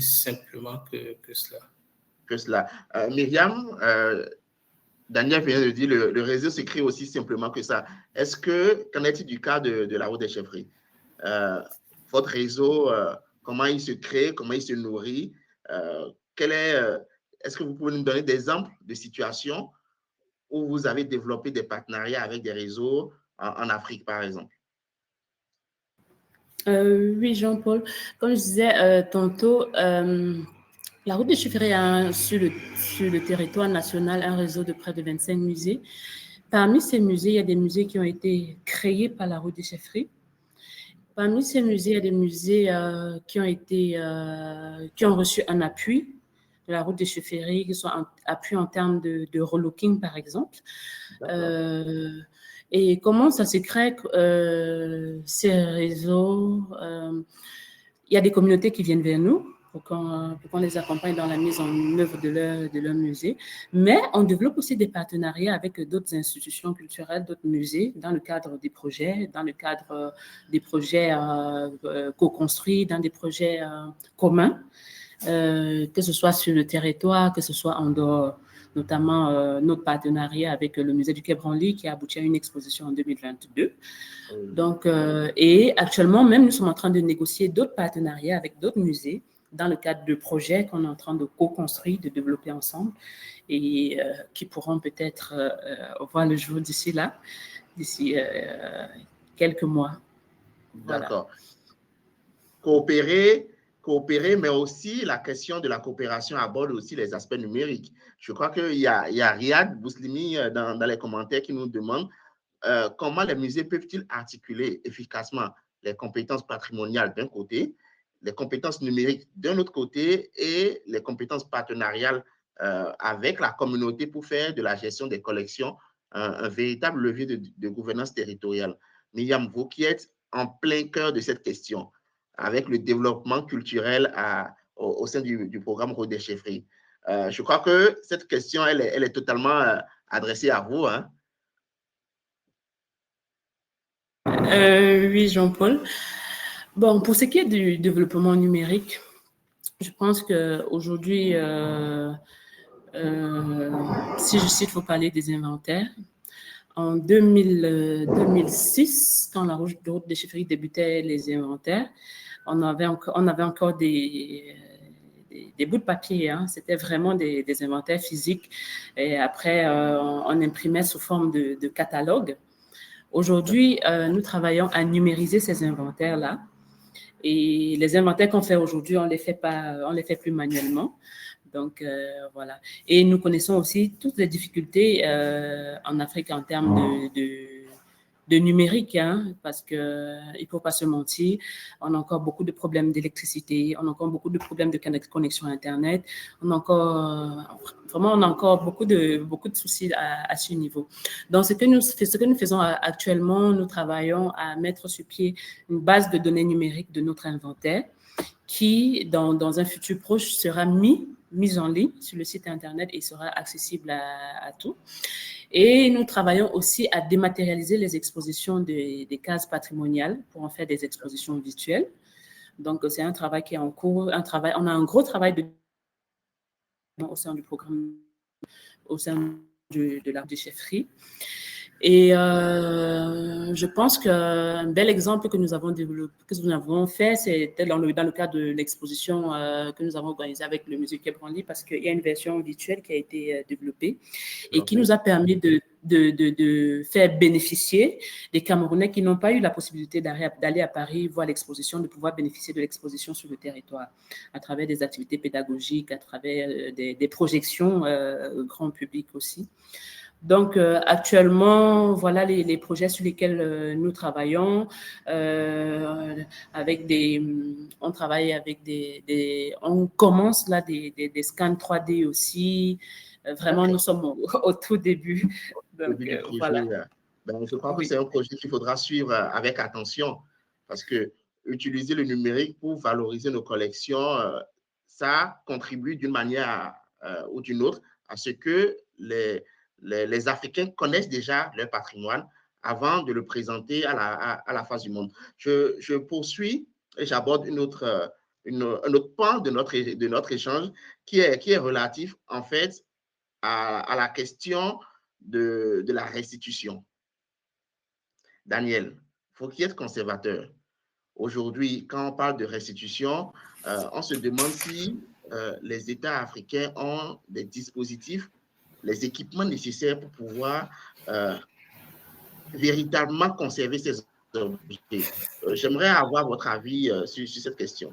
simplement que cela. Myriam, Daniel vient de dire le réseau se crée aussi simplement que ça. Qu'en est-il du cas de la route des chefferies? Votre réseau, comment il se crée, comment il se nourrit? Est-ce que vous pouvez nous donner des exemples de situations où vous avez développé des partenariats avec des réseaux en Afrique, par exemple? Oui, Jean-Paul. Comme je disais tantôt, la route des chefferies a sur le territoire national un réseau de près de 25 musées. Parmi ces musées, il y a des musées qui ont été créés par la route des chefferies. Parmi ces musées, il y a des musées qui ont reçu un appui de la route des chefferies, qui sont un appui en termes de relooking, par exemple. Et comment ça se crée, ces réseaux? Il y a des communautés qui viennent vers nous pour qu'on les accompagne dans la mise en œuvre de leur musée. Mais on développe aussi des partenariats avec d'autres institutions culturelles, d'autres musées, dans le cadre des projets, co-construits, dans des projets communs, que ce soit sur le territoire, que ce soit en dehors. Notamment notre partenariat avec le musée du Quai Branly qui a abouti à une exposition en 2022. Donc, et actuellement, même, nous sommes en train de négocier d'autres partenariats avec d'autres musées dans le cadre de projets qu'on est en train de co-construire, de développer ensemble et qui pourront peut-être voir le jour d'ici quelques mois. Voilà. D'accord. Coopérer, mais aussi la question de la coopération aborde aussi les aspects numériques. Je crois qu'il y a Riyad Bouslimi dans les commentaires qui nous demande comment les musées peuvent-ils articuler efficacement les compétences patrimoniales d'un côté, les compétences numériques d'un autre côté et les compétences partenariales avec la communauté pour faire de la gestion des collections un véritable levier de gouvernance territoriale. Myriam, vous qui êtes en plein cœur de cette question, avec le développement culturel au sein du programme Route des Chefferies. Je crois que cette question, elle est totalement adressée à vous. Hein? Oui, Jean-Paul. Bon, pour ce qui est du développement numérique, je pense qu'aujourd'hui, si je cite, il faut parler des inventaires. En 2006, quand la Route des Chefferies débutait les inventaires, on avait encore des bouts de papier. Hein. C'était vraiment des inventaires physiques. Et après, on imprimait sous forme de catalogue. Aujourd'hui, nous travaillons à numériser ces inventaires-là. Et les inventaires qu'on fait aujourd'hui, on les fait plus manuellement. Donc, voilà. Et nous connaissons aussi toutes les difficultés en Afrique en termes de numérique, hein, parce qu'il ne faut pas se mentir, on a encore beaucoup de problèmes d'électricité, on a encore beaucoup de problèmes de connexion Internet, on a encore beaucoup de soucis à ce niveau. Donc, ce que nous faisons actuellement, nous travaillons à mettre sur pied une base de données numériques de notre inventaire qui, dans un futur proche, sera mise en ligne sur le site Internet et sera accessible à tous. Et nous travaillons aussi à dématérialiser les expositions des cases patrimoniales pour en faire des expositions virtuelles. Donc, c'est un travail qui est en cours. On a un gros travail au sein du programme, au sein de l'art des chefferies. Et je pense qu'un bel exemple que nous avons fait, c'était dans le cadre de l'exposition que nous avons organisée avec le musée Quai Branly, parce qu'il y a une version virtuelle qui a été développée et qui nous a permis de faire bénéficier des Camerounais qui n'ont pas eu la possibilité d'aller à Paris voir l'exposition, de pouvoir bénéficier de l'exposition sur le territoire à travers des activités pédagogiques, à travers des projections grand public aussi. Donc, actuellement, voilà les projets sur lesquels nous travaillons. On travaille avec on commence là des scans 3D aussi. Vraiment, okay. Nous sommes au tout début. Donc, voilà. Je crois que c'est un projet qu'il faudra suivre avec attention parce que utiliser le numérique pour valoriser nos collections, ça contribue d'une manière ou d'une autre à ce que les Africains connaissent déjà leur patrimoine avant de le présenter à la face du monde. Je poursuis et j'aborde un autre pan de notre échange qui est relatif en fait à la question de la restitution. Daniel, faut qu'il y ait conservateur. Aujourd'hui, quand on parle de restitution, on se demande si les États africains ont des dispositifs, les équipements nécessaires pour pouvoir véritablement conserver ces objets. J'aimerais avoir votre avis sur cette question.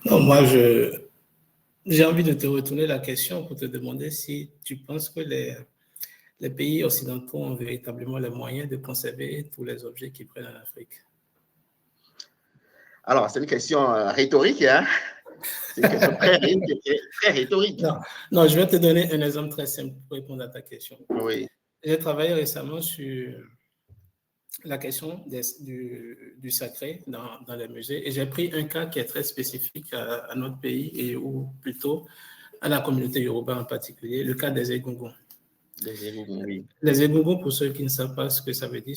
Non, moi, j'ai envie de te retourner la question pour te demander si tu penses que les pays occidentaux ont véritablement les moyens de conserver tous les objets qu'ils prennent en Afrique. Alors, c'est une question rhétorique, hein? C'est une question très rhétorique. Non, je vais te donner un exemple très simple pour répondre à ta question. Oui. J'ai travaillé récemment sur la question du sacré dans les musées et j'ai pris un cas qui est très spécifique à notre pays et ou plutôt à la communauté yoruba en particulier, le cas des Egungun. Oui. Les Egungun, pour ceux qui ne savent pas ce que ça veut dire,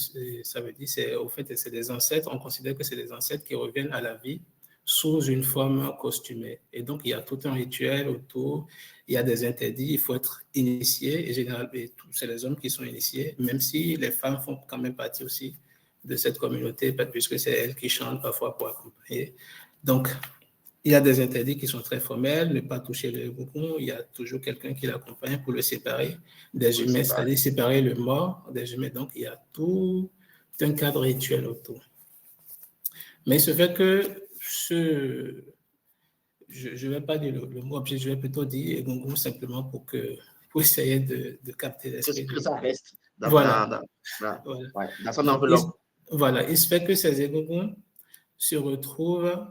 c'est au fait, c'est des ancêtres, on considère que c'est des ancêtres qui reviennent à la vie sous une forme costumée. Et donc, il y a tout un rituel autour, il y a des interdits, il faut être initié, et généralement, c'est les hommes qui sont initiés, même si les femmes font quand même partie aussi de cette communauté, puisque c'est elles qui chantent parfois pour accompagner. Donc, il y a des interdits qui sont très formels, ne pas toucher le boucon, il y a toujours quelqu'un qui l'accompagne pour le séparer des humains, c'est-à-dire séparer le mort des humains. Donc, il y a tout un cadre rituel autour. Mais il se fait que je ne vais pas dire le mot objet, je vais plutôt dire Egungun simplement pour essayer de capter l'esprit. Que ça reste dans, voilà. Dans son enveloppe. Voilà, il se fait que ces Egungun se retrouvent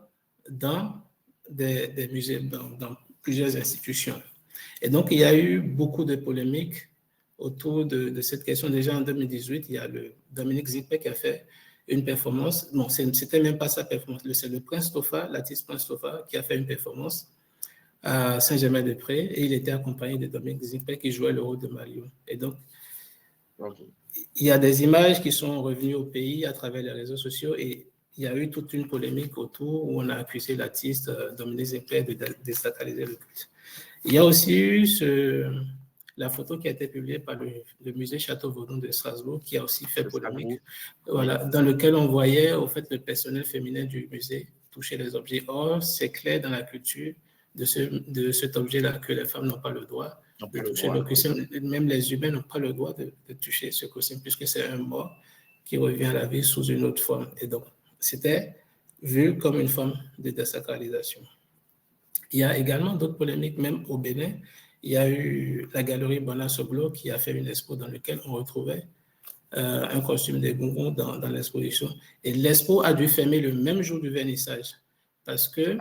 dans des musées, dans plusieurs institutions. Et donc, il y a eu beaucoup de polémiques autour de cette question. Déjà en 2018, il y a le Dominique Zippé qui a fait une performance. Non, c'était même pas sa performance. C'est le Prince Tofa, l'artiste Prince Tofa, qui a fait une performance à Saint-Germain-des-Prés et il était accompagné de Dominique Zippé qui jouait le rôle de Mario. Et donc, il y a des images qui sont revenues au pays à travers les réseaux sociaux et il y a eu toute une polémique autour où on a accusé l'artiste Dominique Zippé de désacraliser le culte. Il y a aussi eu la photo qui a été publiée par le musée Château-Vaudon de Strasbourg, qui a aussi fait polémique, voilà, dans lequel on voyait au fait le personnel féminin du musée toucher les objets. Or, c'est clair dans la culture de cet objet-là que les femmes n'ont pas le droit de toucher le costume. Même les humains n'ont pas le droit de toucher ce costume, puisque c'est un mort qui revient à la vie sous une autre forme. Et donc, c'était vu comme une forme de désacralisation. Il y a également d'autres polémiques, même au Bénin. Il y a eu la galerie Bonasoblo qui a fait une expo dans laquelle on retrouvait un costume des Gungun dans l'exposition. Et l'expo a dû fermer le même jour du vernissage parce que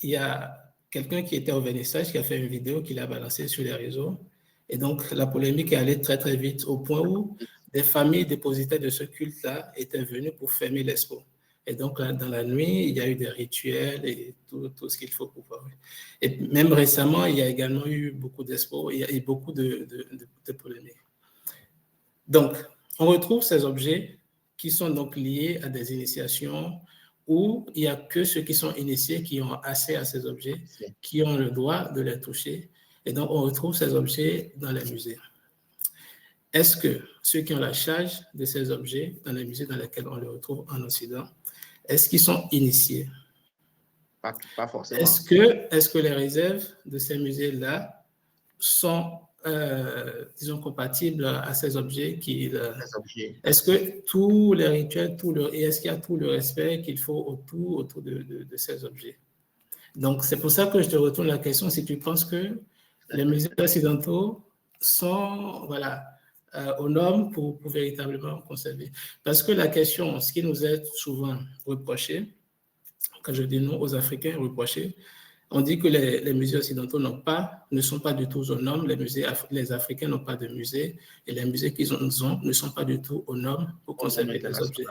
il y a quelqu'un qui était au vernissage qui a fait une vidéo qu'il a balancée sur les réseaux. Et donc, la polémique est allée très, très vite au point où des familles dépositaires de ce culte-là étaient venues pour fermer l'expo. Et donc, dans la nuit, il y a eu des rituels et tout ce qu'il faut pour pouvoir. Et même récemment, il y a également eu beaucoup d'expos, il y a eu beaucoup de polémiques. Donc, on retrouve ces objets qui sont donc liés à des initiations où il n'y a que ceux qui sont initiés qui ont accès à ces objets, qui ont le droit de les toucher. Et donc, on retrouve ces objets dans les musées. Est-ce que ceux qui ont la charge de ces objets dans les musées dans lesquels on les retrouve en Occident, est-ce qu'ils sont initiés? Pas forcément. Est-ce que les réserves de ces musées-là sont, disons, compatibles à ces objets? Est-ce que tous les rituels, et est-ce qu'il y a tout le respect qu'il faut autour de ces objets? Donc, c'est pour ça que je te retourne la question, si tu penses que les musées occidentaux sont, aux normes pour véritablement conserver. Parce que la question, ce qui nous est souvent reproché, quand je dis non aux Africains reprochés, on dit que les musées occidentaux ne sont pas du tout aux normes, les Africains n'ont pas de musée, et les musées qu'ils ont ne sont pas du tout aux normes pour conserver les objets.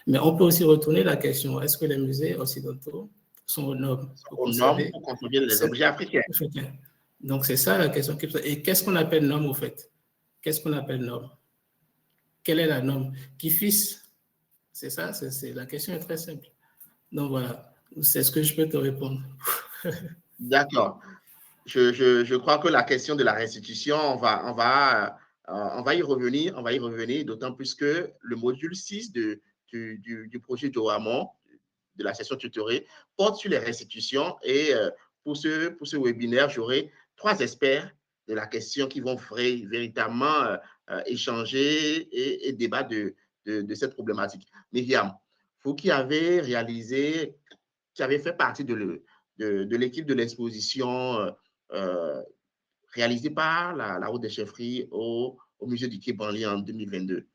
Mais on peut aussi retourner la question, est-ce que les musées occidentaux sont aux normes pour conserver les objets africains? Donc, c'est ça la question. Et qu'est-ce qu'on appelle norme, au fait? Qu'est-ce qu'on appelle norme? Quelle est la norme qui fixe? C'est ça, la question est très simple. Donc, voilà, c'est ce que je peux te répondre. D'accord. Je crois que la question de la restitution, on va y revenir, d'autant plus que le module 6 du projet Joamon, de la session tutorée, porte sur les restitutions. Et pour ce webinaire, j'aurai 3 experts de la question qui vont véritablement échanger et débattre de cette problématique. Myriam, vous qui avez fait partie de l'équipe de l'exposition réalisée par la Route des Chefferies au musée du Quai Branly en 2022.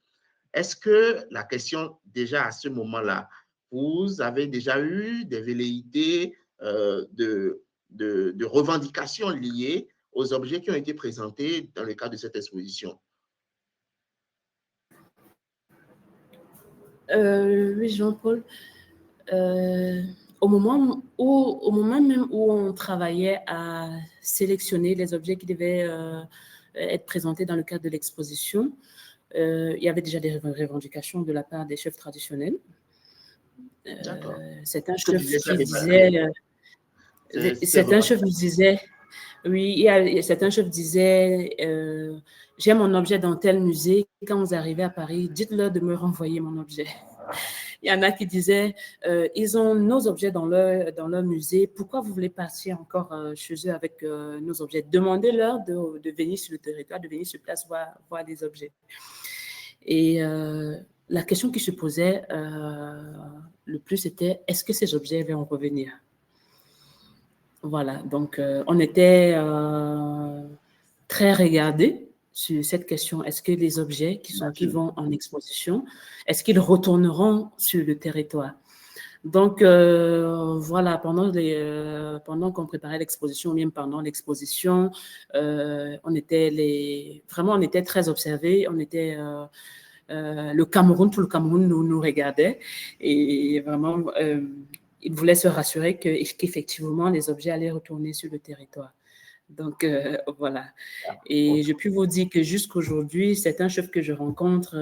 Est-ce que la question, déjà à ce moment-là, vous avez déjà eu des velléités de revendications liées aux objets qui ont été présentés dans le cadre de cette exposition? Oui, Jean-Paul. Au moment même où on travaillait à sélectionner les objets qui devaient être présentés dans le cadre de l'exposition, il y avait déjà des revendications de la part des chefs traditionnels. Certains chefs qui disaient... certains chefs disaient... Oui, certains chefs disaient j'ai mon objet dans tel musée. Quand vous arrivez à Paris, dites-leur de me renvoyer mon objet. Il y en a qui disaient ils ont nos objets dans leur musée. Pourquoi vous voulez partir encore chez eux avec nos objets? Demandez-leur de venir sur le territoire, de venir sur place voir des objets. Et la question qui se posait le plus, c'était est-ce que ces objets vont revenir? Voilà, donc on était très regardés sur cette question. Est-ce que les objets qui vont en exposition, est-ce qu'ils retourneront sur le territoire? Donc, voilà, pendant qu'on préparait l'exposition, même pendant l'exposition, on était très observés. On était le Cameroun, tout le Cameroun nous regardait et vraiment... il voulait se rassurer qu'effectivement, les objets allaient retourner sur le territoire. Donc, voilà. Et je puis vous dire que jusqu'aujourd'hui, certains chefs que je rencontre,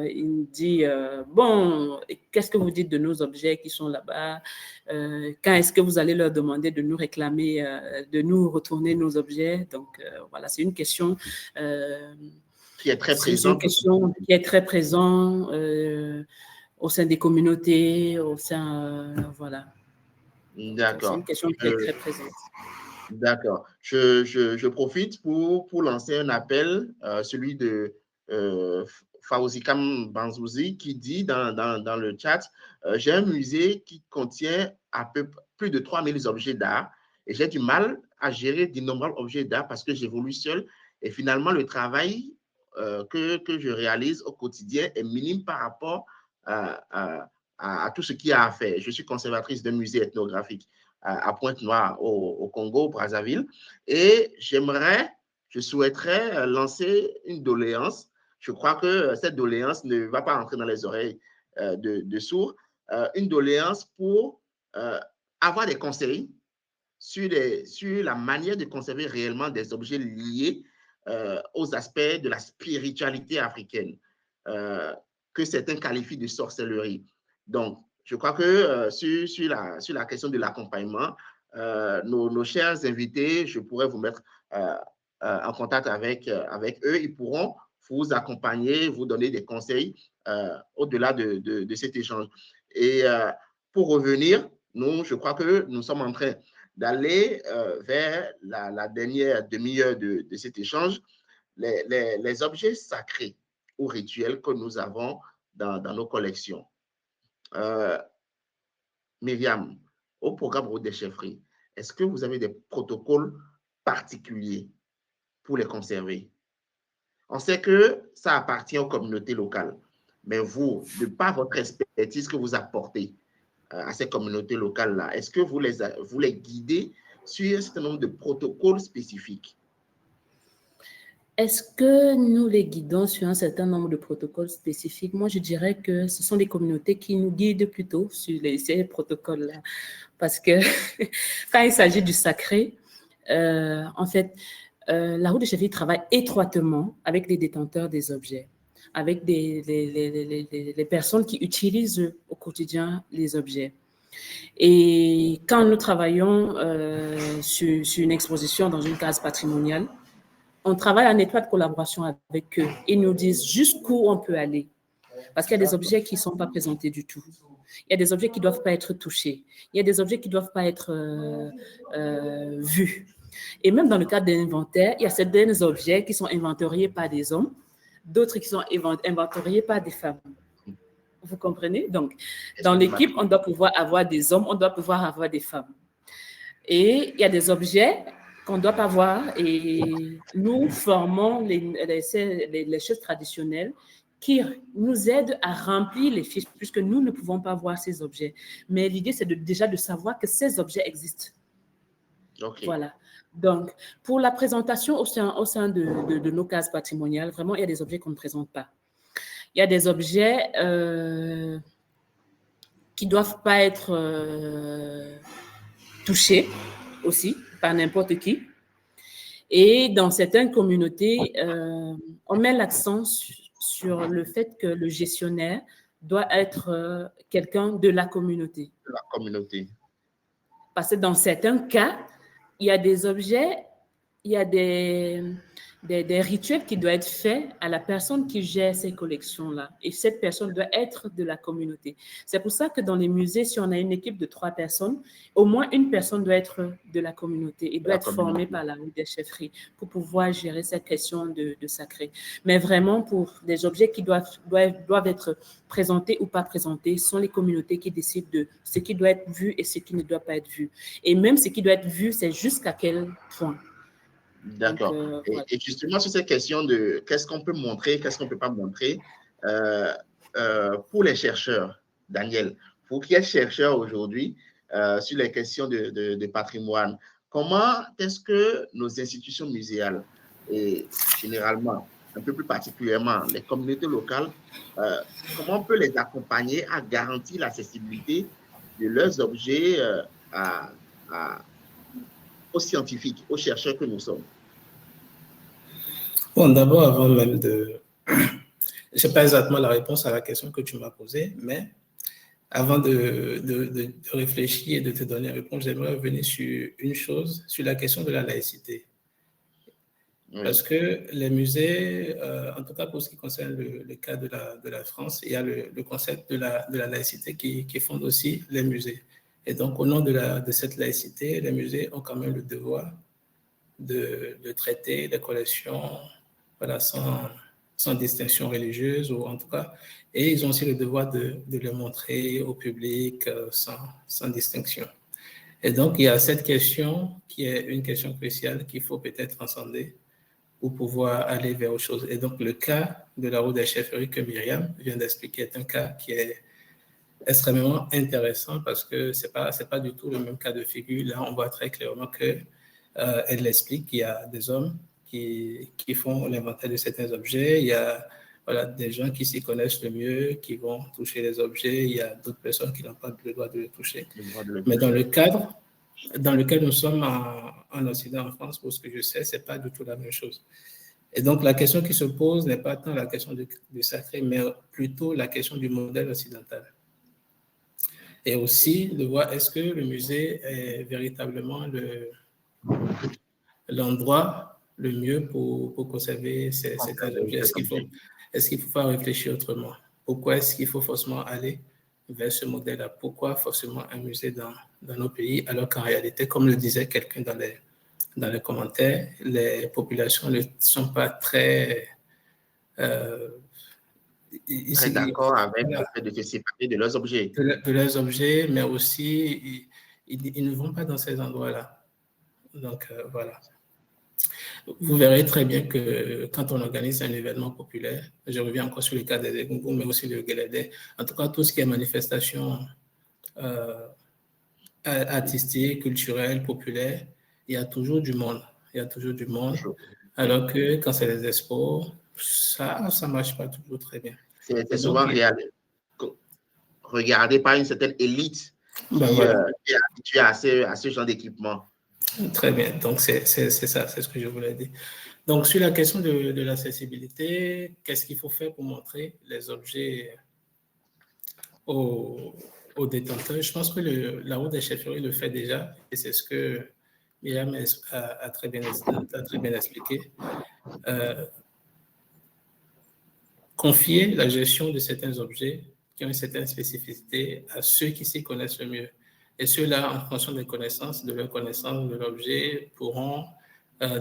ils me disent bon, qu'est-ce que vous dites de nos objets qui sont là-bas? Quand est-ce que vous allez leur demander de nous réclamer, de nous retourner nos objets? Donc, voilà, c'est une question qui est très présente. C'est une question qui est très présente au sein des communautés, au sein, voilà. D'accord. C'est une question qui est très présente. D'accord. Je profite pour lancer un appel, celui de Faouzikam Banzouzi, qui dit dans le chat, j'ai un musée qui contient plus de 3000 objets d'art et j'ai du mal à gérer d'innombrables objets d'art parce que j'évolue seul et finalement le travail que je réalise au quotidien est minime par rapport à tout ce qu'il y a à faire. Je suis conservatrice d'un musée ethnographique à Pointe-Noire au Congo, Brazzaville, et je souhaiterais lancer une doléance. Je crois que cette doléance ne va pas entrer dans les oreilles de sourds. Une doléance pour avoir des conseils sur la manière de conserver réellement des objets liés aux aspects de la spiritualité africaine, que certains qualifient de sorcellerie. Donc, je crois que sur la question de l'accompagnement, nos chers invités, je pourrais vous mettre en contact avec eux. Ils pourront vous accompagner, vous donner des conseils au-delà de cet échange. Et pour revenir, je crois que nous sommes en train d'aller vers la dernière demi-heure de cet échange. Les objets sacrés ou rituels que nous avons dans nos collections. Myriam, au programme Route des Chefferies, est-ce que vous avez des protocoles particuliers pour les conserver? On sait que ça appartient aux communautés locales, mais vous, de par votre expertise que vous apportez à ces communautés locales-là, est-ce que vous les guidez sur un certain nombre de protocoles spécifiques? Est-ce que nous les guidons sur un certain nombre de protocoles spécifiques? Moi, je dirais que ce sont les communautés qui nous guident plutôt sur ces protocoles-là. Parce que quand il s'agit du sacré, en fait, la Route des Chefferies travaille étroitement avec les détenteurs des objets, avec les personnes qui utilisent au quotidien les objets. Et quand nous travaillons sur une exposition dans une case patrimoniale, on travaille en étroite collaboration avec eux. Ils nous disent jusqu'où on peut aller. Parce qu'il y a des objets qui ne sont pas présentés du tout. Il y a des objets qui ne doivent pas être touchés. Il y a des objets qui ne doivent pas être vus. Et même dans le cadre d'inventaire, il y a certains objets qui sont inventoriés par des hommes, d'autres qui sont inventoriés par des femmes. Vous comprenez? Donc, dans l'équipe, on doit pouvoir avoir des hommes, on doit pouvoir avoir des femmes. Et il y a des objets qu'on doit pas voir et nous formons les chefs traditionnels qui nous aident à remplir les fiches puisque nous ne pouvons pas voir ces objets. Mais l'idée, c'est déjà de savoir que ces objets existent. Okay. Voilà. Donc, pour la présentation au sein de nos cases patrimoniales, vraiment, il y a des objets qu'on ne présente pas. Il y a des objets qui ne doivent pas être touchés aussi par n'importe qui. Et dans certaines communautés, on met l'accent sur le fait que le gestionnaire doit être quelqu'un de la communauté. La communauté. Parce que dans certains cas, il y a des objets, il y a des rituels qui doivent être faits à la personne qui gère ces collections-là. Et cette personne doit être de la communauté. C'est pour ça que dans les musées, si on a une équipe de 3 personnes, au moins une personne doit être de la communauté et doit être formée par la route des chefferies pour pouvoir gérer cette question de sacré. Mais vraiment, pour des objets qui doivent être présentés ou pas présentés, ce sont les communautés qui décident de ce qui doit être vu et ce qui ne doit pas être vu. Et même ce qui doit être vu, c'est jusqu'à quel point. D'accord. Voilà. Et justement, sur cette question de qu'est-ce qu'on peut montrer, qu'est-ce qu'on ne peut pas montrer, pour les chercheurs, Daniel, pour qui est chercheur aujourd'hui sur les questions de patrimoine, comment est-ce que nos institutions muséales, et généralement, un peu plus particulièrement les communautés locales, comment on peut les accompagner à garantir l'accessibilité de leurs objets aux scientifiques, aux chercheurs que nous sommes? Bon, d'abord, avant même de... Je n'ai pas exactement la réponse à la question que tu m'as posée, mais avant de réfléchir et de te donner une réponse, j'aimerais revenir sur une chose, sur la question de la laïcité. Oui. Parce que les musées, en tout cas pour ce qui concerne le cas de la France, il y a le concept de la laïcité qui fonde aussi les musées. Et donc, au nom de cette laïcité, les musées ont quand même le devoir de traiter les collections voilà, sans distinction religieuse, ou en tout cas, et ils ont aussi le devoir de les montrer au public sans distinction. Et donc, il y a cette question qui est une question cruciale qu'il faut peut-être transcender pour pouvoir aller vers autre chose. Et donc, le cas de la route des chefferies que Myriam vient d'expliquer est un cas qui est extrêmement intéressant parce que c'est pas du tout le même cas de figure. Là, on voit très clairement elle explique qu'il y a des hommes qui font l'inventaire de certains objets. Il y a des gens qui s'y connaissent le mieux, qui vont toucher les objets. Il y a d'autres personnes qui n'ont pas le droit de les toucher. Mais dans le cadre dans lequel nous sommes en Occident, en France, pour ce que je sais, ce n'est pas du tout la même chose. Et donc, la question qui se pose n'est pas tant la question du sacré, mais plutôt la question du modèle occidental. Et aussi de voir est-ce que le musée est véritablement l'endroit le mieux pour conserver certains objets. Est-ce qu'il faut pas réfléchir autrement? Pourquoi est-ce qu'il faut forcément aller vers ce modèle-là? Pourquoi forcément un musée dans nos pays, alors qu'en réalité, comme le disait quelqu'un dans les commentaires, les populations ne sont pas très... très d'accord avec le fait de se séparer de leurs objets. De leurs objets, mais aussi, ils ne vont pas dans ces endroits-là. Donc, voilà. Vous verrez très bien que quand on organise un événement populaire, je reviens encore sur le cas des Egungun, mais aussi le Guélédé, en tout cas, tout ce qui est manifestation artistique, culturelle, populaire, il y a toujours du monde. Il y a toujours du monde. Alors que quand c'est les expos, ça ne marche pas toujours très bien. C'est souvent regardé par une certaine élite qui est habituée à ce genre d'équipement. Très bien. Donc, c'est ça, c'est ce que je voulais dire. Donc, sur la question de l'accessibilité, qu'est-ce qu'il faut faire pour montrer les objets aux détenteurs? Je pense que la route des chefferies le fait déjà, et c'est ce que Myriam a très bien expliqué. Confier la gestion de certains objets qui ont une certaine spécificité à ceux qui s'y connaissent le mieux. Et ceux-là, en fonction des connaissances, de leur connaissance de l'objet, pourront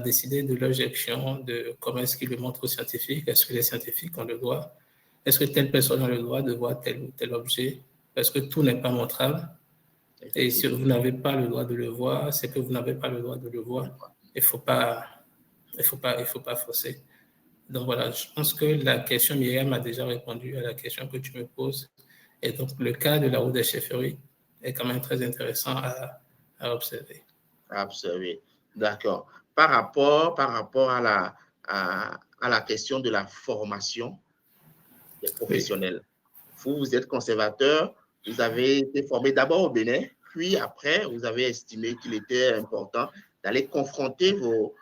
décider de leur gestion, de comment est-ce qu'ils le montrent aux scientifiques. Est-ce que les scientifiques ont le droit? Est-ce que telle personne a le droit de voir tel ou tel objet? Parce que tout n'est pas montrable. Et si vous n'avez pas le droit de le voir, c'est que vous n'avez pas le droit de le voir. Il faut pas forcer. Donc voilà, je pense que la question, Myriam a déjà répondu à la question que tu me poses. Et donc, le cas de la route des chefferies est quand même très intéressant à observer. À observer. D'accord. Par rapport à la question de la formation des Oui. professionnels. Vous êtes conservateur, vous avez été formé d'abord au Bénin, puis après, vous avez estimé qu'il était important d'aller confronter vos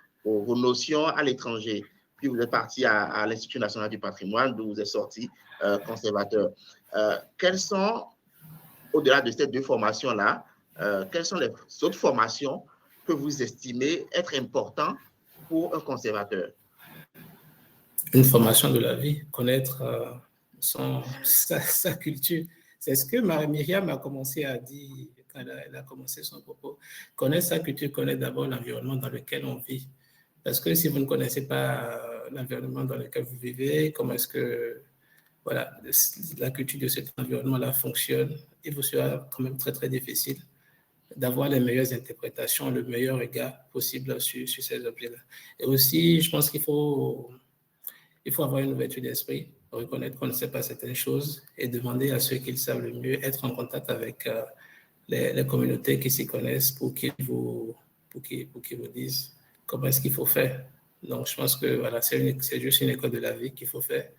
notions à l'étranger. Puis vous êtes parti à l'Institut national du patrimoine, d'où vous êtes sorti conservateur. Quelles sont, au-delà de ces deux formations-là, quelles sont les autres formations que vous estimez être importantes pour un conservateur? Une formation de la vie, connaître sa culture. C'est ce que Marie-Myriam a commencé à dire quand elle a commencé son propos. Connaître sa culture, connaître d'abord l'environnement dans lequel on vit. Parce que si vous ne connaissez pas l'environnement dans lequel vous vivez, comment est-ce que voilà, la culture de cet environnement-là fonctionne, il vous sera quand même très, très difficile d'avoir les meilleures interprétations, le meilleur regard possible sur ces objets-là. Et aussi, je pense qu'il faut avoir une ouverture d'esprit, reconnaître qu'on ne sait pas certaines choses et demander à ceux qui le savent le mieux, être en contact avec les communautés qui s'y connaissent pour qu'ils vous disent comment est-ce qu'il faut faire. Donc, je pense que voilà, c'est juste une école de la vie qu'il faut faire,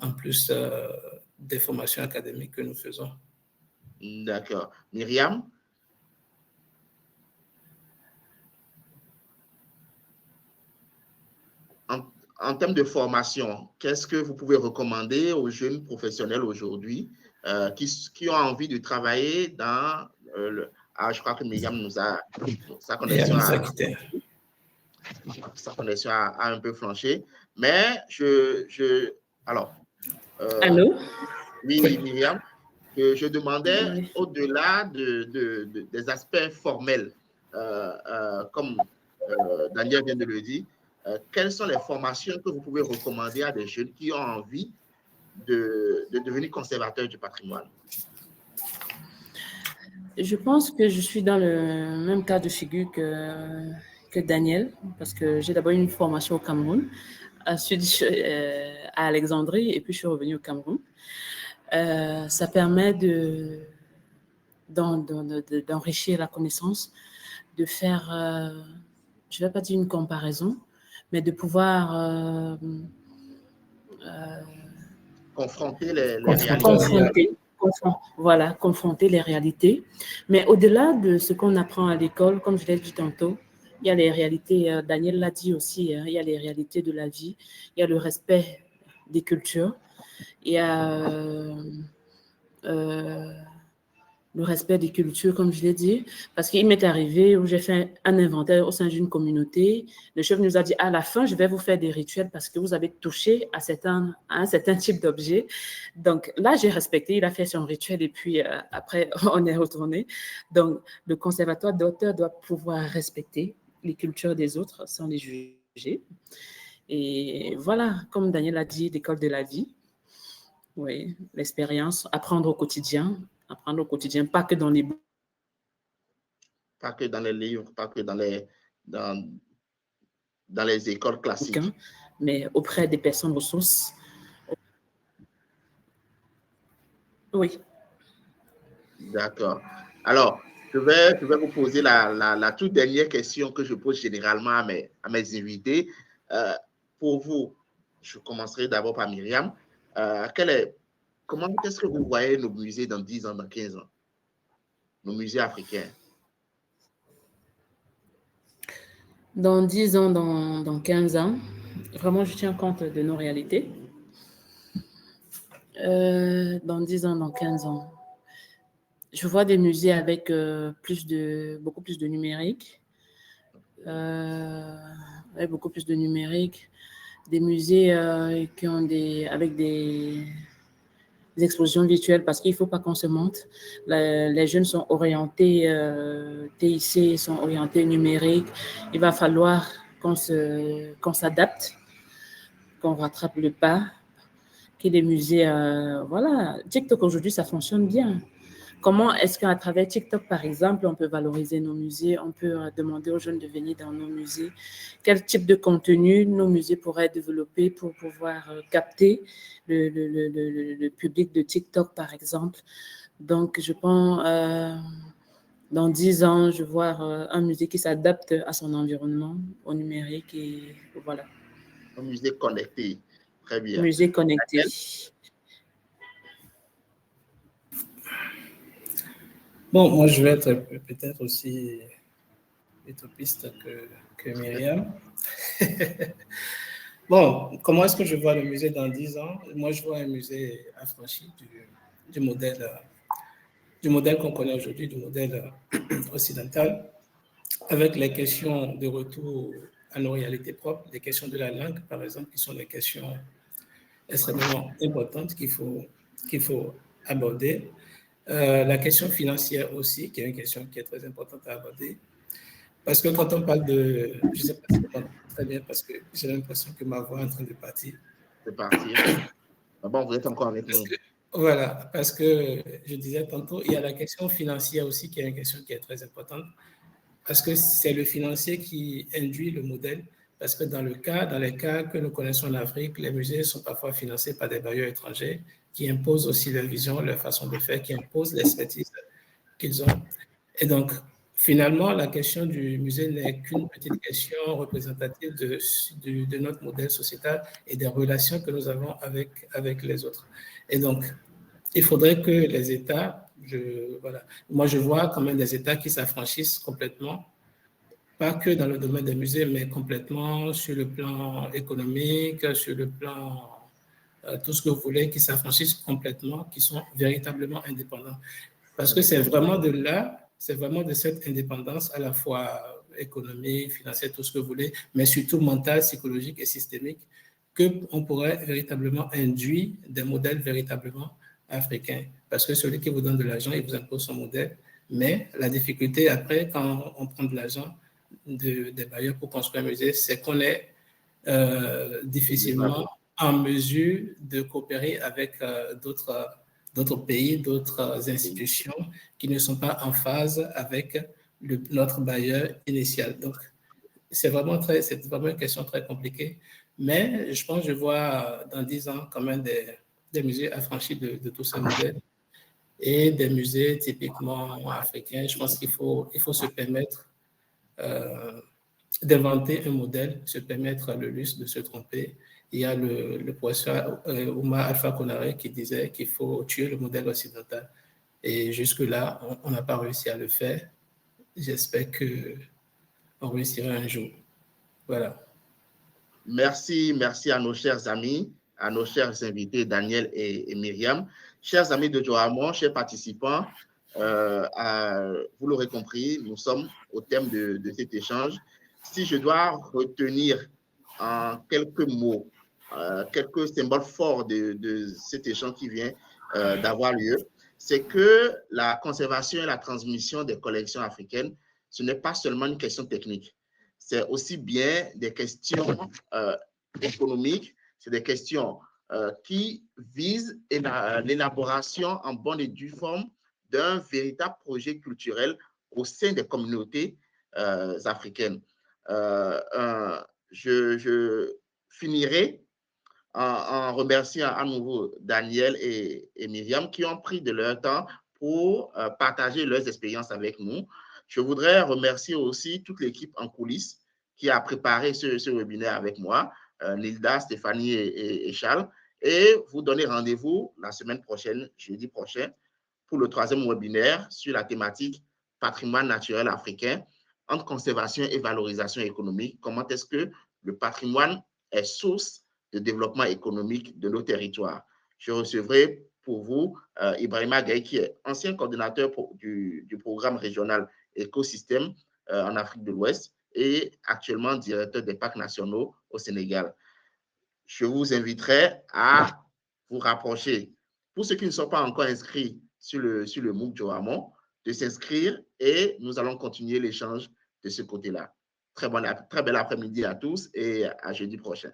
en plus des formations académiques que nous faisons. D'accord. Myriam? En termes de formation, qu'est-ce que vous pouvez recommander aux jeunes professionnels aujourd'hui qui ont envie de travailler dans je crois que Myriam nous a sa connexion a un peu flanché, mais alors Allô? oui, Myriam, je demandais Oui. au-delà des aspects formels, comme Daniel vient de le dire, quelles sont les formations que vous pouvez recommander à des jeunes qui ont envie de devenir conservateurs du patrimoine? Je pense que je suis dans le même cas de figure que Daniel, parce que j'ai d'abord une formation au Cameroun, ensuite à Alexandrie, et puis je suis revenue au Cameroun. Ça permet d'enrichir la connaissance, de faire, je ne vais pas dire une comparaison, mais de pouvoir confronter les réalités. Confronter les réalités. Mais au-delà de ce qu'on apprend à l'école, comme je l'ai dit tantôt, il y a les réalités, Daniel l'a dit aussi, il y a les réalités de la vie, il y a le respect des cultures, il y a le respect des cultures, comme je l'ai dit, parce qu'il m'est arrivé où j'ai fait un inventaire au sein d'une communauté. Le chef nous a dit, à la fin, je vais vous faire des rituels parce que vous avez touché à un certain type d'objet. Donc là, j'ai respecté, il a fait son rituel et puis après, on est retourné. Donc, le conservatoire d'auteur doit pouvoir respecter les cultures des autres sans les juger. Et voilà, comme Daniel a dit, l'école de la vie. Oui, l'expérience, apprendre au quotidien, pas que dans les pas que dans les livres, pas que dans les écoles classiques. bouquins, mais auprès des personnes ressources. Oui. D'accord. Alors, je vais vous poser la toute dernière question que je pose généralement à mes invités. Pour vous, je commencerai d'abord par Myriam. Comment est-ce que vous voyez nos musées dans 10 ans, dans 15 ans? Nos musées africains? Dans 10 ans, dans 15 ans, vraiment, je tiens compte de nos réalités. Dans 10 ans, dans 15 ans, je vois des musées avec beaucoup plus de numérique. Avec beaucoup plus de numérique. Des musées qui ont avec des expositions virtuelles parce qu'il ne faut pas qu'on se monte. Les jeunes sont orientés TIC, sont orientés numérique. Il va falloir qu'on s'adapte, qu'on rattrape le pas, qu'il y ait des musées. Voilà, TikTok aujourd'hui, ça fonctionne bien. Comment est-ce qu'à travers TikTok, par exemple, on peut valoriser nos musées, on peut demander aux jeunes de venir dans nos musées? Quel type de contenu nos musées pourraient développer pour pouvoir capter le public de TikTok, par exemple? Donc, je pense dans 10 ans, je vois un musée qui s'adapte à son environnement, au numérique et voilà. Un musée connecté. Très bien. Musée connecté. Bon, moi, je vais être peut-être aussi utopiste que Myriam. Bon, comment est-ce que je vois le musée dans 10 ans? Moi, je vois un musée affranchi du modèle qu'on connaît aujourd'hui, du modèle occidental, avec les questions de retour à nos réalités propres, les questions de la langue, par exemple, qui sont des questions extrêmement importantes qu'il faut aborder. La question financière aussi, qui est une question qui est très importante à aborder. Parce que quand on parle de... Je ne sais pas si vous m'entendez très bien, parce que j'ai l'impression que ma voix est en train de partir. C'est parti. Bon, vous êtes encore avec nous. Voilà, parce que je disais tantôt, il y a la question financière aussi, qui est une question qui est très importante, parce que c'est le financier qui induit le modèle, parce que dans les cas que nous connaissons en Afrique, les musées sont parfois financés par des bailleurs étrangers qui imposent aussi leur vision, leur façon de faire, qui imposent l'expertise qu'ils ont. Et donc, finalement, la question du musée n'est qu'une petite question représentative de notre modèle sociétal et des relations que nous avons avec les autres. Et donc, il faudrait que les États, voilà, moi je vois quand même des États qui s'affranchissent complètement, pas que dans le domaine des musées, mais complètement sur le plan économique, sur le plan tout ce que vous voulez, qui s'affranchissent complètement, qui sont véritablement indépendants. Parce que c'est vraiment de là, c'est vraiment de cette indépendance à la fois économique, financière, tout ce que vous voulez, mais surtout mentale, psychologique et systémique, qu'on pourrait véritablement induire des modèles véritablement africains. Parce que celui qui vous donne de l'argent, il vous impose son modèle. Mais la difficulté après, quand on prend de l'argent des bailleurs pour construire un musée, c'est qu'on est difficilement en mesure de coopérer avec d'autres pays, d'autres institutions qui ne sont pas en phase avec notre bailleur initial. Donc, c'est vraiment une question très compliquée. Mais je pense que je vois dans 10 ans quand même des musées affranchis de tous ces modèles et des musées typiquement africains. Je pense qu'il faut se permettre d'inventer un modèle, se permettre le luxe de se tromper. Il y a le professeur Oumar Alpha Konaré qui disait qu'il faut tuer le modèle occidental. Et jusque-là, on n'a pas réussi à le faire. J'espère qu'on réussira un jour. Voilà. Merci à nos chers amis, à nos chers invités, Daniel et Myriam. Chers amis de Johamon, chers participants, vous l'aurez compris, nous sommes au thème de cet échange. Si je dois retenir en quelques mots, quelques symboles forts de cet échange qui vient d'avoir lieu, c'est que la conservation et la transmission des collections africaines, ce n'est pas seulement une question technique. C'est aussi bien des questions économiques, c'est des questions qui visent l'élaboration en bonne et due forme d'un véritable projet culturel au sein des communautés africaines. Je finirai en remerciant à nouveau Daniel et Myriam qui ont pris de leur temps pour partager leurs expériences avec nous. Je voudrais remercier aussi toute l'équipe en coulisses qui a préparé ce webinaire avec moi, Nilda, Stéphanie et Charles, et vous donner rendez-vous la semaine prochaine, jeudi prochain, pour le 3e webinaire sur la thématique patrimoine naturel africain entre conservation et valorisation économique. Comment est-ce que le patrimoine est source de développement économique de nos territoires. Je recevrai pour vous Ibrahima Gaye, qui est ancien coordinateur du programme régional écosystème en Afrique de l'Ouest et actuellement directeur des parcs nationaux au Sénégal. Je vous inviterai à vous rapprocher. Pour ceux qui ne sont pas encore inscrits sur le MOOC Johamon, de s'inscrire et nous allons continuer l'échange de ce côté-là. Très bel après-midi à tous et à jeudi prochain.